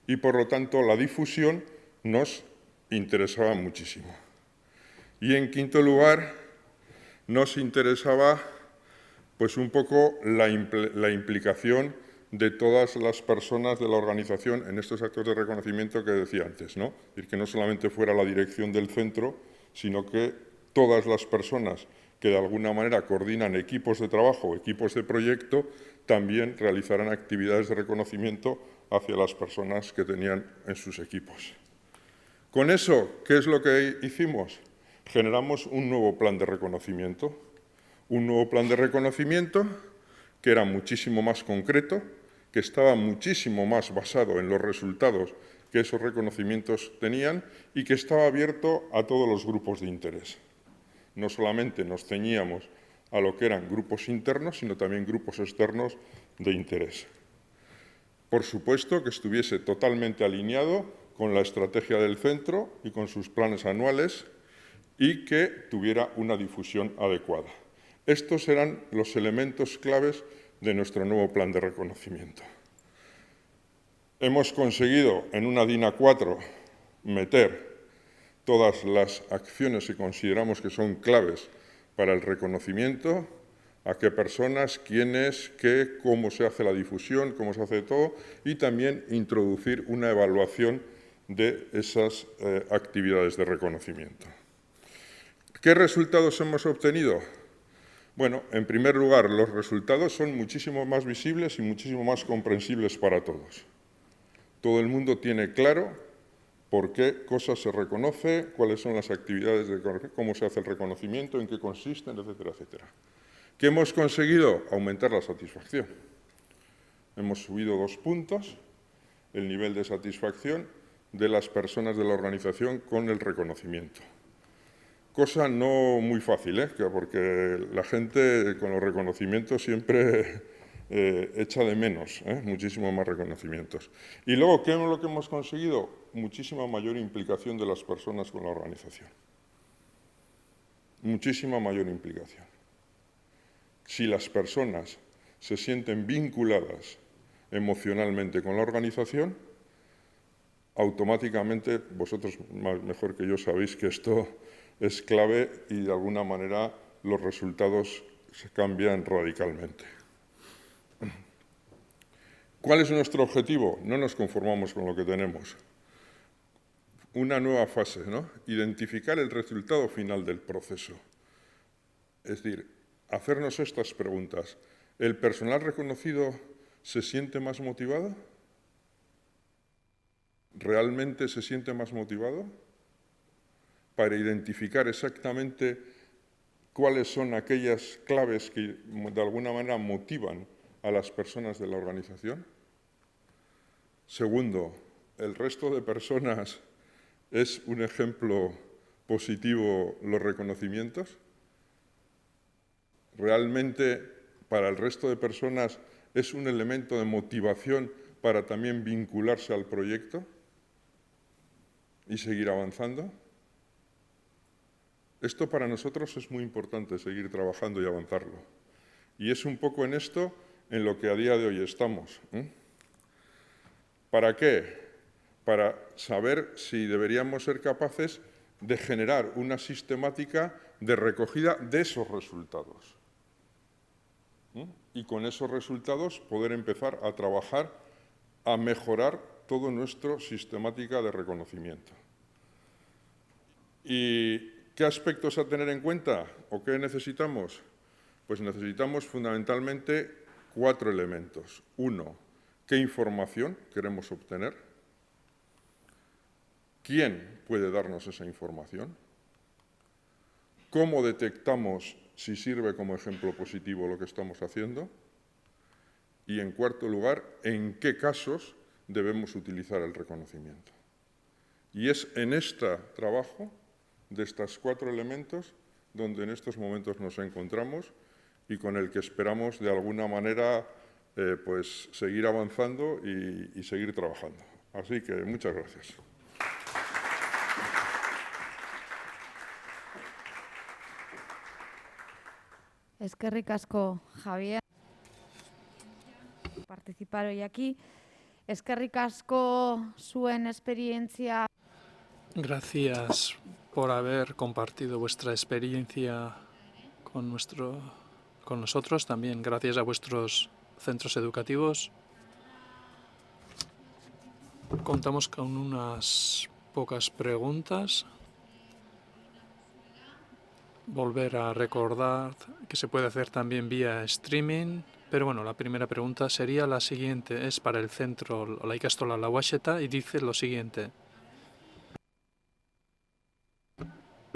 Y, por lo tanto, la difusión nos interesaba muchísimo. Y, en quinto lugar, nos interesaba pues un poco la implicación de todas las personas de la organización en estos actos de reconocimiento que decía antes, ¿no? Es decir, que no solamente fuera la dirección del centro, sino que todas las personas que de alguna manera coordinan equipos de trabajo o equipos de proyecto también realizarán actividades de reconocimiento hacia las personas que tenían en sus equipos. Con eso, ¿qué es lo que hicimos? Generamos un nuevo plan de reconocimiento. Un nuevo plan de reconocimiento que era muchísimo más concreto, que estaba muchísimo más basado en los resultados que esos reconocimientos tenían y que estaba abierto a todos los grupos de interés. No solamente nos ceñíamos a lo que eran grupos internos, sino también grupos externos de interés. Por supuesto que estuviese totalmente alineado con la estrategia del centro y con sus planes anuales y que tuviera una difusión adecuada. Estos eran los elementos claves de nuestro nuevo plan de reconocimiento. Hemos conseguido en una DIN A4 meter todas las acciones que consideramos que son claves para el reconocimiento, a qué personas, quiénes, qué, cómo se hace la difusión, cómo se hace todo, y también introducir una evaluación de esas actividades de reconocimiento. ¿Qué resultados hemos obtenido? Bueno, en primer lugar, los resultados son muchísimo más visibles y muchísimo más comprensibles para todos. Todo el mundo tiene claro por qué cosas se reconoce, cuáles son las actividades, cómo se hace el reconocimiento, en qué consisten, etcétera, etcétera. ¿Qué hemos conseguido? Aumentar la satisfacción. Hemos subido 2 puntos el nivel de satisfacción de las personas de la organización con el reconocimiento. Cosa no muy fácil, porque la gente con los reconocimientos siempre echa de menos muchísimo más reconocimientos. Y luego, ¿qué es lo que hemos conseguido? Muchísima mayor implicación de las personas con la organización. muchísima mayor implicación. Si las personas se sienten vinculadas emocionalmente con la organización, automáticamente, vosotros mejor que yo sabéis que esto es clave y de alguna manera los resultados se cambian radicalmente. ¿Cuál es nuestro objetivo? No nos conformamos con lo que tenemos. Una nueva fase, ¿no? Identificar el resultado final del proceso. Es decir, hacernos estas preguntas. ¿El personal reconocido se siente más motivado? ¿Realmente se siente más motivado? Para identificar exactamente cuáles son aquellas claves que de alguna manera motivan a las personas de la organización. Segundo, ¿el resto de personas es un ejemplo positivo los reconocimientos? ¿Realmente para el resto de personas es un elemento de motivación para también vincularse al proyecto y seguir avanzando? Esto para nosotros es muy importante, seguir trabajando y avanzarlo. Y es un poco en esto en lo que a día de hoy estamos. ¿Para qué? Para saber si deberíamos ser capaces de generar una sistemática de recogida de esos resultados. Y con esos resultados poder empezar a trabajar, a mejorar todo nuestro sistemática de reconocimiento. ¿Y qué aspectos a tener en cuenta o qué necesitamos? Pues necesitamos fundamentalmente 4 elementos. 1, ¿qué información queremos obtener? ¿Quién puede darnos esa información? ¿Cómo detectamos si sirve como ejemplo positivo lo que estamos haciendo? Y, en cuarto lugar, ¿en qué casos debemos utilizar el reconocimiento? Y es en este trabajo de estos 4 elementos donde en estos momentos nos encontramos y con el que esperamos, de alguna manera, pues seguir avanzando y seguir trabajando. Así que muchas gracias.
Eskerrik asko, Javier, participar hoy aquí. Eskerrik asko zuen esperientzia.
Gracias por haber compartido vuestra experiencia con nosotros. También gracias a vuestros centros educativos. Contamos con unas pocas preguntas. Volver a recordar que se puede hacer también vía streaming, pero bueno, la primera pregunta sería la siguiente, es para el centro la ikastola La Uaxeta y dice lo siguiente.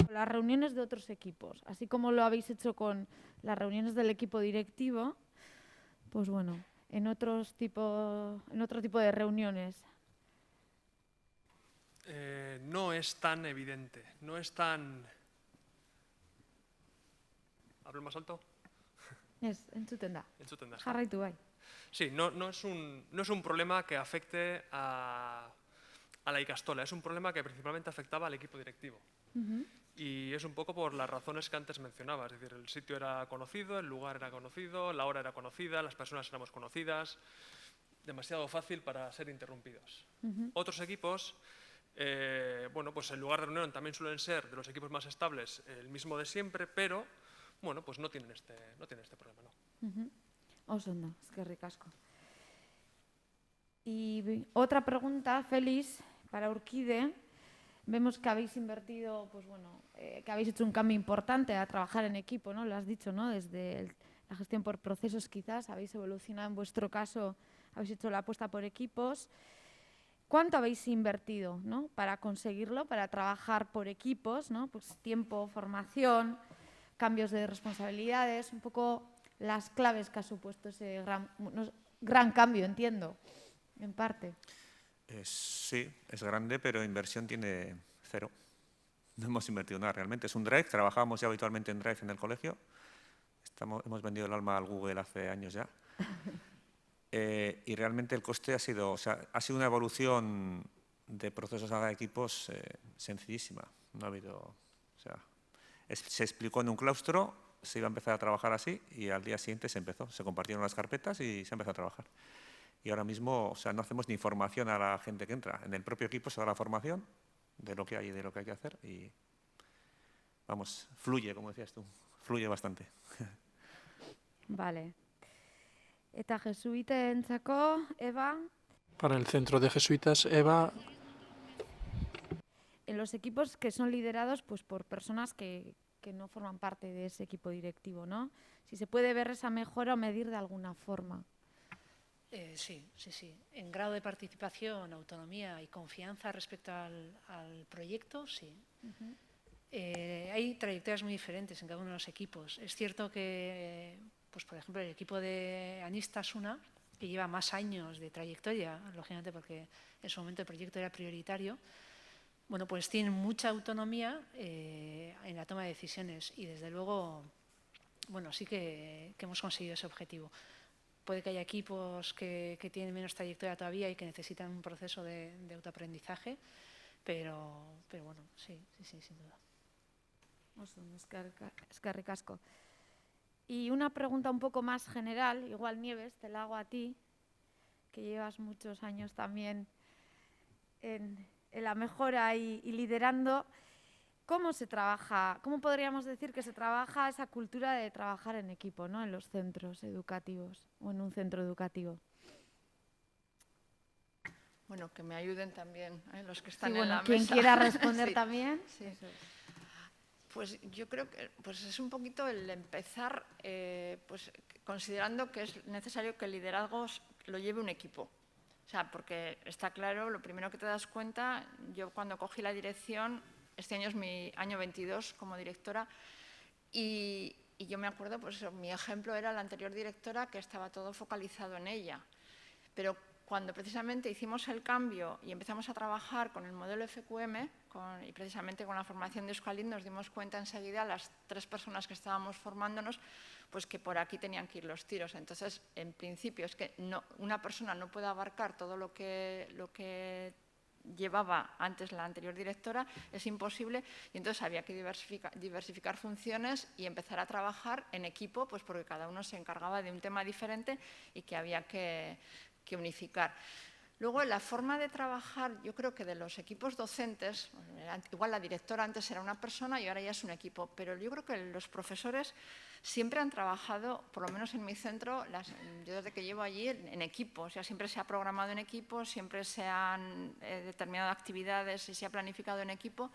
Las reuniones de otros equipos, así como lo habéis hecho con las reuniones del equipo directivo, pues bueno, en otro tipo de reuniones.
No es tan evidente, no es tan... ¿Hablo más alto?
Ez, entzuten da.
Entzuten da.
Jarraitu bai.
Sí, no es un problema que afecte a la ikastola, es un problema que principalmente afectaba al equipo directivo. Y es un poco por las razones que antes mencionaba, es decir, el sitio era conocido, el lugar era conocido, la hora era conocida, las personas éramos conocidas, demasiado fácil para ser interrumpidos. Otros equipos, bueno, pues el lugar de reunión también suelen ser de los equipos más estables el mismo de siempre, pero bueno, pues no tienen este problema, ¿no?
Oso ondo, eskerrik asko. Y otra pregunta, Félix, para Urquide. Vemos que habéis invertido, pues bueno, que habéis hecho un cambio importante a trabajar en equipo, ¿no? Lo has dicho, ¿no? Desde la gestión por procesos quizás, habéis evolucionado en vuestro caso, habéis hecho la apuesta por equipos. ¿Cuánto habéis invertido, ¿no? Para conseguirlo, para trabajar por equipos, ¿no? Pues tiempo, formación, cambios de responsabilidades, un poco las claves que ha supuesto ese gran cambio, entiendo, en parte.
Sí, es grande, pero inversión tiene 0. No hemos invertido nada realmente. Es un Drive, trabajábamos ya habitualmente en Drive en el colegio. Hemos vendido el alma al Google hace años ya. Y realmente el coste ha sido una evolución de procesos a equipos sencillísima. No ha habido... Se explicó en un claustro, se iba a empezar a trabajar así y al día siguiente se compartieron las carpetas y se empezó a trabajar. Y ahora mismo, o sea, no hacemos ni formación a la gente que entra. En el propio equipo se da la formación de lo que hay y de lo que hay que hacer y, vamos, fluye, como decías tú, fluye bastante.
Vale. Eta jesuitentzako, Eva,
Para el centro de jesuitas, Eva,
en los equipos que son liderados pues, por personas que no forman parte de ese equipo directivo, ¿no? Si se puede ver esa mejora o medir de alguna forma.
Sí. En grado de participación, autonomía y confianza respecto al proyecto, sí. Hay trayectorias muy diferentes en cada uno de los equipos. Es cierto que, pues, por ejemplo, el equipo de Aniztasuna, que lleva más años de trayectoria, lógicamente porque en su momento el proyecto era prioritario, bueno, pues tienen mucha autonomía en la toma de decisiones y, desde luego, bueno, sí que hemos conseguido ese objetivo. Puede que haya equipos que tienen menos trayectoria todavía y que necesitan un proceso de autoaprendizaje, pero bueno, sí, sin duda.
Eskerrik asko. Y una pregunta un poco más general, igual Nieves, te la hago a ti, que llevas muchos años también en la mejora y liderando. ¿Cómo se trabaja? ¿Cómo podríamos decir que se trabaja esa cultura de trabajar en equipo, ¿no? En los centros educativos o en un centro educativo?
Bueno, que me ayuden también los que están
Sí,
en
bueno,
la
quien
mesa.
quiera responder
Sí.
también.
Sí. Pues yo creo que pues es un poquito el empezar pues, considerando que es necesario que el liderazgo lo lleve un equipo. O sea, porque está claro, lo primero que te das cuenta, yo cuando cogí la dirección, este año es mi año 22 como directora, y yo me acuerdo, pues mi ejemplo era la anterior directora, que estaba todo focalizado en ella. Pero cuando precisamente hicimos el cambio y empezamos a trabajar con el modelo FQM y precisamente con la formación de Euskalit, nos dimos cuenta enseguida, las 3 personas que estábamos formándonos, pues que por aquí tenían que ir los tiros. Entonces, en principio, es que una persona no puede abarcar todo lo que llevaba antes la anterior directora, es imposible, y entonces había que diversificar funciones y empezar a trabajar en equipo, pues porque cada uno se encargaba de un tema diferente y que había que unificar. Luego, la forma de trabajar, yo creo que de los equipos docentes, igual la directora antes era una persona y ahora ya es un equipo, pero yo creo que los profesores siempre han trabajado, por lo menos en mi centro, yo desde que llevo allí, en equipo. O sea, siempre se ha programado en equipo, siempre se han determinado actividades y se ha planificado en equipo.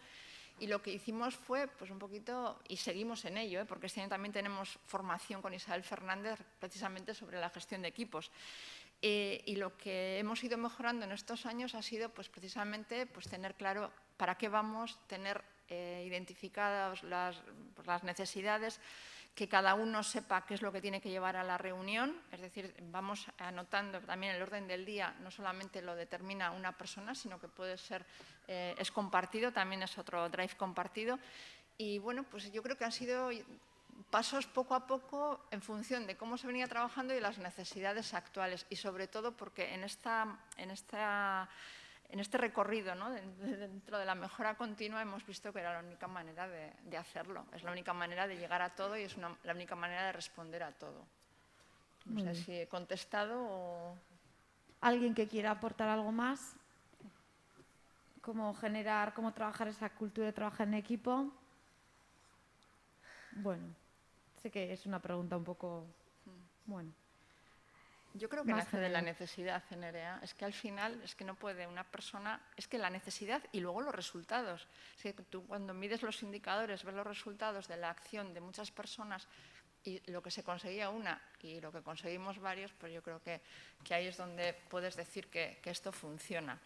Y lo que hicimos fue, pues un poquito, y seguimos en ello, porque este año también tenemos formación con Isabel Fernández precisamente sobre la gestión de equipos. Y lo que hemos ido mejorando en estos años ha sido pues, precisamente pues, tener claro para qué vamos, tener identificadas las necesidades, que cada uno sepa qué es lo que tiene que llevar a la reunión, es decir, vamos anotando también el orden del día, no solamente lo determina una persona, sino que puede ser, es compartido, también es otro drive compartido. Y bueno, pues yo creo que han sido pasos poco a poco en función de cómo se venía trabajando y las necesidades actuales, y sobre todo porque en este recorrido, ¿no? Dentro de la mejora continua, hemos visto que era la única manera de hacerlo, es la única manera de llegar a todo y es la única manera de responder a todo. No sé si he contestado o...
¿Alguien que quiera aportar algo más? ¿Cómo trabajar esa cultura de trabajar en equipo? Bueno, sé que es una pregunta un poco... Bueno.
Yo creo que nace de la necesidad, Nerea. Es que al final es que no puede una persona... Es que la necesidad y luego los resultados. Es que tú cuando mides los indicadores, ves los resultados de la acción de muchas personas y lo que se conseguía una y lo que conseguimos varios, pues yo creo que ahí es donde puedes decir que esto funciona.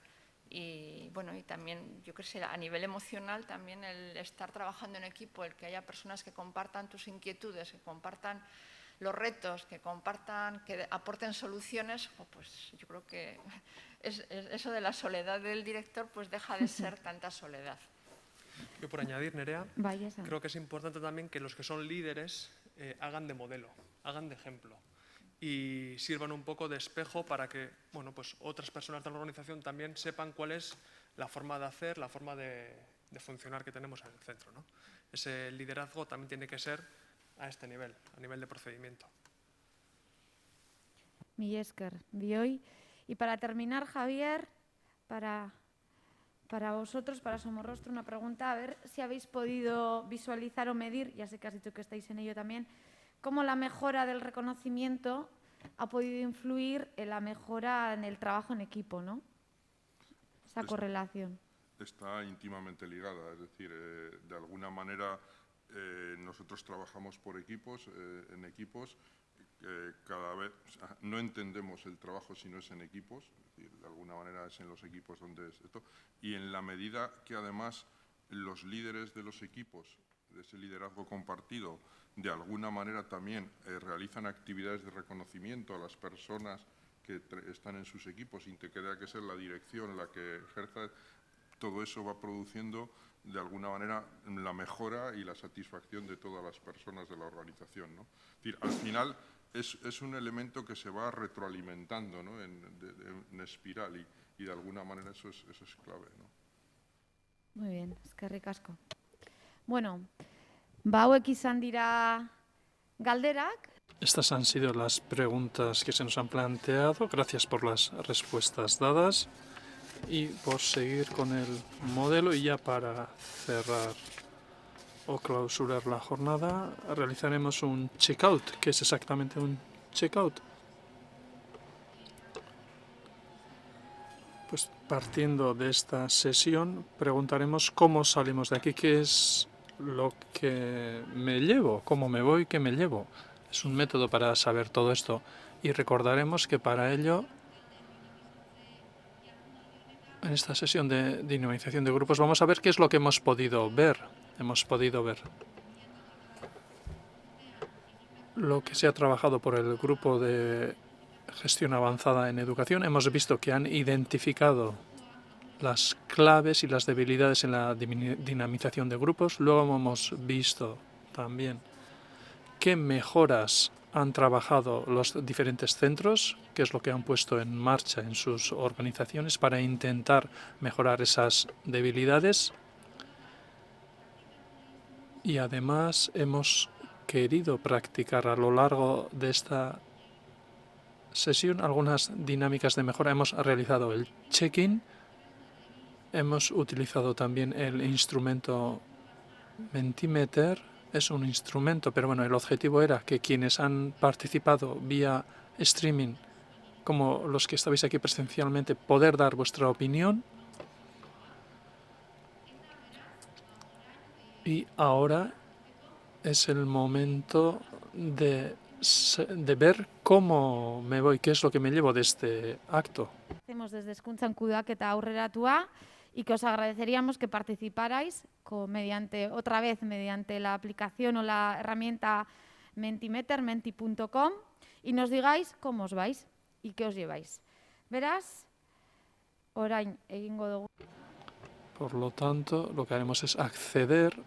Y bueno, y también, yo creo que a nivel emocional, también el estar trabajando en equipo, el que haya personas que compartan tus inquietudes, que compartan los retos, que compartan, que aporten soluciones, pues yo creo que eso de la soledad del director pues deja de ser tanta soledad.
Yo por añadir, Nerea, creo que es importante también que los que son líderes hagan de modelo, hagan de ejemplo y sirvan un poco de espejo para que bueno, pues otras personas de la organización también sepan cuál es la forma de hacer, la forma de de funcionar que tenemos en el centro, ¿no? Ese liderazgo también tiene que ser a este nivel, a nivel de procedimiento.
Mila esker, bioi. Y para terminar, Javier, para vosotros, para Somorrostro, una pregunta, a ver si habéis podido visualizar o medir, ya sé que has dicho que estáis en ello también, cómo la mejora del reconocimiento ha podido influir en la mejora en el trabajo en equipo, ¿no? Esa correlación.
Está íntimamente ligada, es decir, de alguna manera nosotros trabajamos por equipos, en equipos, cada vez no entendemos el trabajo si no es en equipos, es decir, de alguna manera es en los equipos donde es esto, y en la medida que además los líderes de los equipos, de ese liderazgo compartido, de alguna manera también realizan actividades de reconocimiento a las personas que están en sus equipos, sin que tenga que ser la dirección la que ejerza, todo eso va produciendo de alguna manera la mejora y la satisfacción de todas las personas de la organización, ¿no? Es decir, al final es un elemento que se va retroalimentando, ¿no? en espiral y de alguna manera eso es clave, ¿no?
Muy bien, eskerrik asko. Bueno, hauek izan dira galderak.
Estas han sido las preguntas que se nos han planteado. Gracias por las respuestas dadas y por seguir con el modelo. Y ya para cerrar o clausurar la jornada, realizaremos un checkout. ¿Qué es exactamente un checkout? Pues partiendo de esta sesión, preguntaremos cómo salimos de aquí, qué es lo que me llevo, cómo me voy, qué me llevo. Es un método para saber todo esto y recordaremos que para ello, en esta sesión de dinamización de grupos, vamos a ver qué es lo que hemos podido ver. Hemos podido ver lo que se ha trabajado por el grupo de gestión avanzada en educación. Hemos visto que han identificado las claves y las debilidades en la dinamización de grupos. Luego hemos visto también qué mejoras han trabajado los diferentes centros, qué es lo que han puesto en marcha en sus organizaciones para intentar mejorar esas debilidades. Y además hemos querido practicar a lo largo de esta sesión algunas dinámicas de mejora. Hemos realizado el check-in, hemos utilizado también el instrumento Mentimeter. Es un instrumento, pero bueno, el objetivo era que quienes han participado vía streaming, como los que estabais aquí presencialmente, poder dar vuestra opinión. Y ahora es el momento de ver cómo me voy, qué es lo que me llevo de este acto.
Hacemos desde Hezkuntzan Kudeaketa Aurreratua y que os agradeceríamos que participarais mediante la aplicación o la herramienta Mentimeter, menti.com, y nos digáis cómo os vais y qué os lleváis. Beraz, orain egingo dugu.
Por lo tanto, lo que haremos es acceder.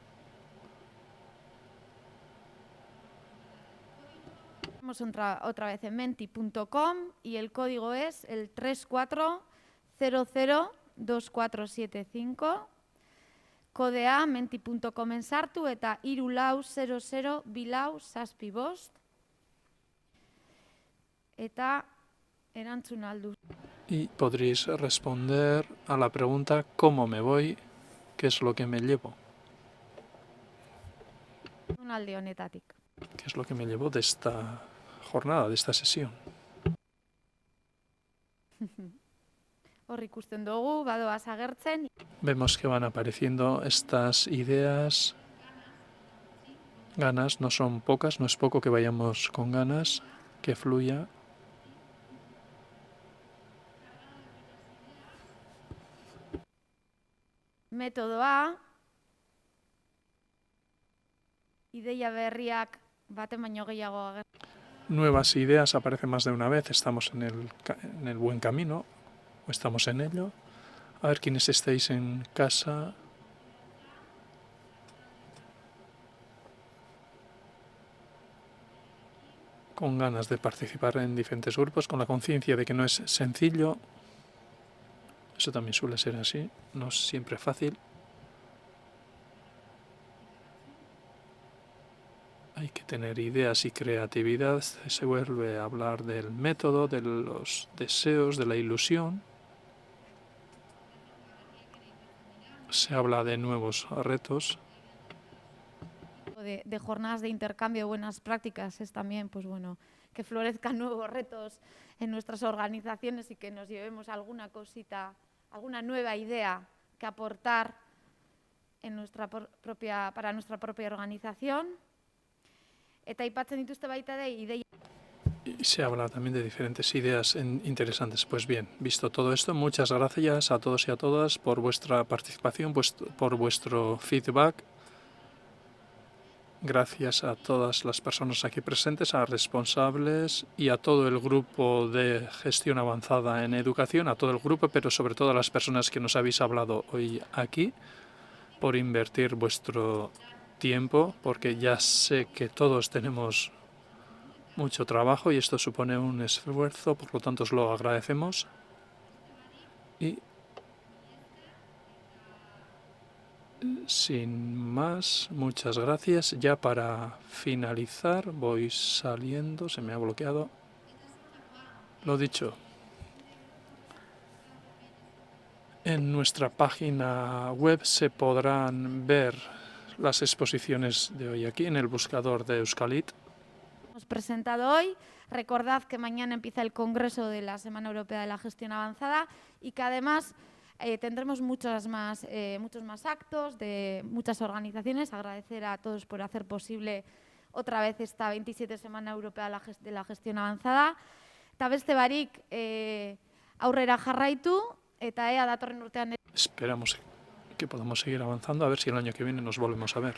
Vamos otra vez en menti.com y el código es el 34002475. Kodea menti.comen sartu eta 34002475. Eta erantzun aldu.
Y podréis responder a la pregunta ¿cómo me voy? ¿Qué es lo que me llevo?
Alde honetatik.
¿Qué es lo que me llevo de esta jornada, de esta sesión?
Hor ikusten dugu, badoaz agertzen.
Vemos que van apareciendo estas ideas. Ganas no son pocas, no es poco que vayamos con ganas, que fluya.
Metodoa, ideia berriak baten baino gehiago agertzen.
Nuevas ideas aparecen más de una vez, estamos en el buen camino, o estamos en ello. A ver quiénes estáis en casa. Con ganas de participar en diferentes grupos, con la conciencia de que no es sencillo. Eso también suele ser así, no es siempre fácil. hay que tener ideas y creatividad. Se vuelve a hablar del método, de los deseos, de la ilusión. Se habla de nuevos retos.
De jornadas de intercambio de buenas prácticas es también, pues bueno, que florezcan nuevos retos en nuestras organizaciones y que nos llevemos alguna cosita, alguna nueva idea que aportar en para nuestra propia organización. Eta aipatzen dituzte baita ere ideia.
Y se habla también de diferentes ideas interesantes. Pues bien, visto todo esto, muchas gracias a todos y a todas por vuestra participación, por vuestro feedback. Gracias a todas las personas aquí presentes, a responsables y a todo el grupo de gestión avanzada en educación, a todo el grupo, pero sobre todo a las personas que nos habéis hablado hoy aquí, por invertir vuestro tiempo, porque ya sé que todos tenemos mucho trabajo y esto supone un esfuerzo, por lo tanto os lo agradecemos. Y sin más, muchas gracias. Ya para finalizar, voy saliendo, se me ha bloqueado. Lo dicho, en nuestra página web se podrán ver las exposiciones de hoy aquí en el buscador de Euskalit.
Hemos presentado hoy. Recordad que mañana empieza el Congreso de la Semana Europea de la Gestión Avanzada y que además tendremos muchos más actos de muchas organizaciones. Agradecer a todos por hacer posible otra vez esta 27 Semana Europea de la Gestión Avanzada. Eta beste barik aurrera jarraitu eta ea datorren urtean.
Esperamos que podamos seguir avanzando, a ver si el año que viene nos volvemos a ver.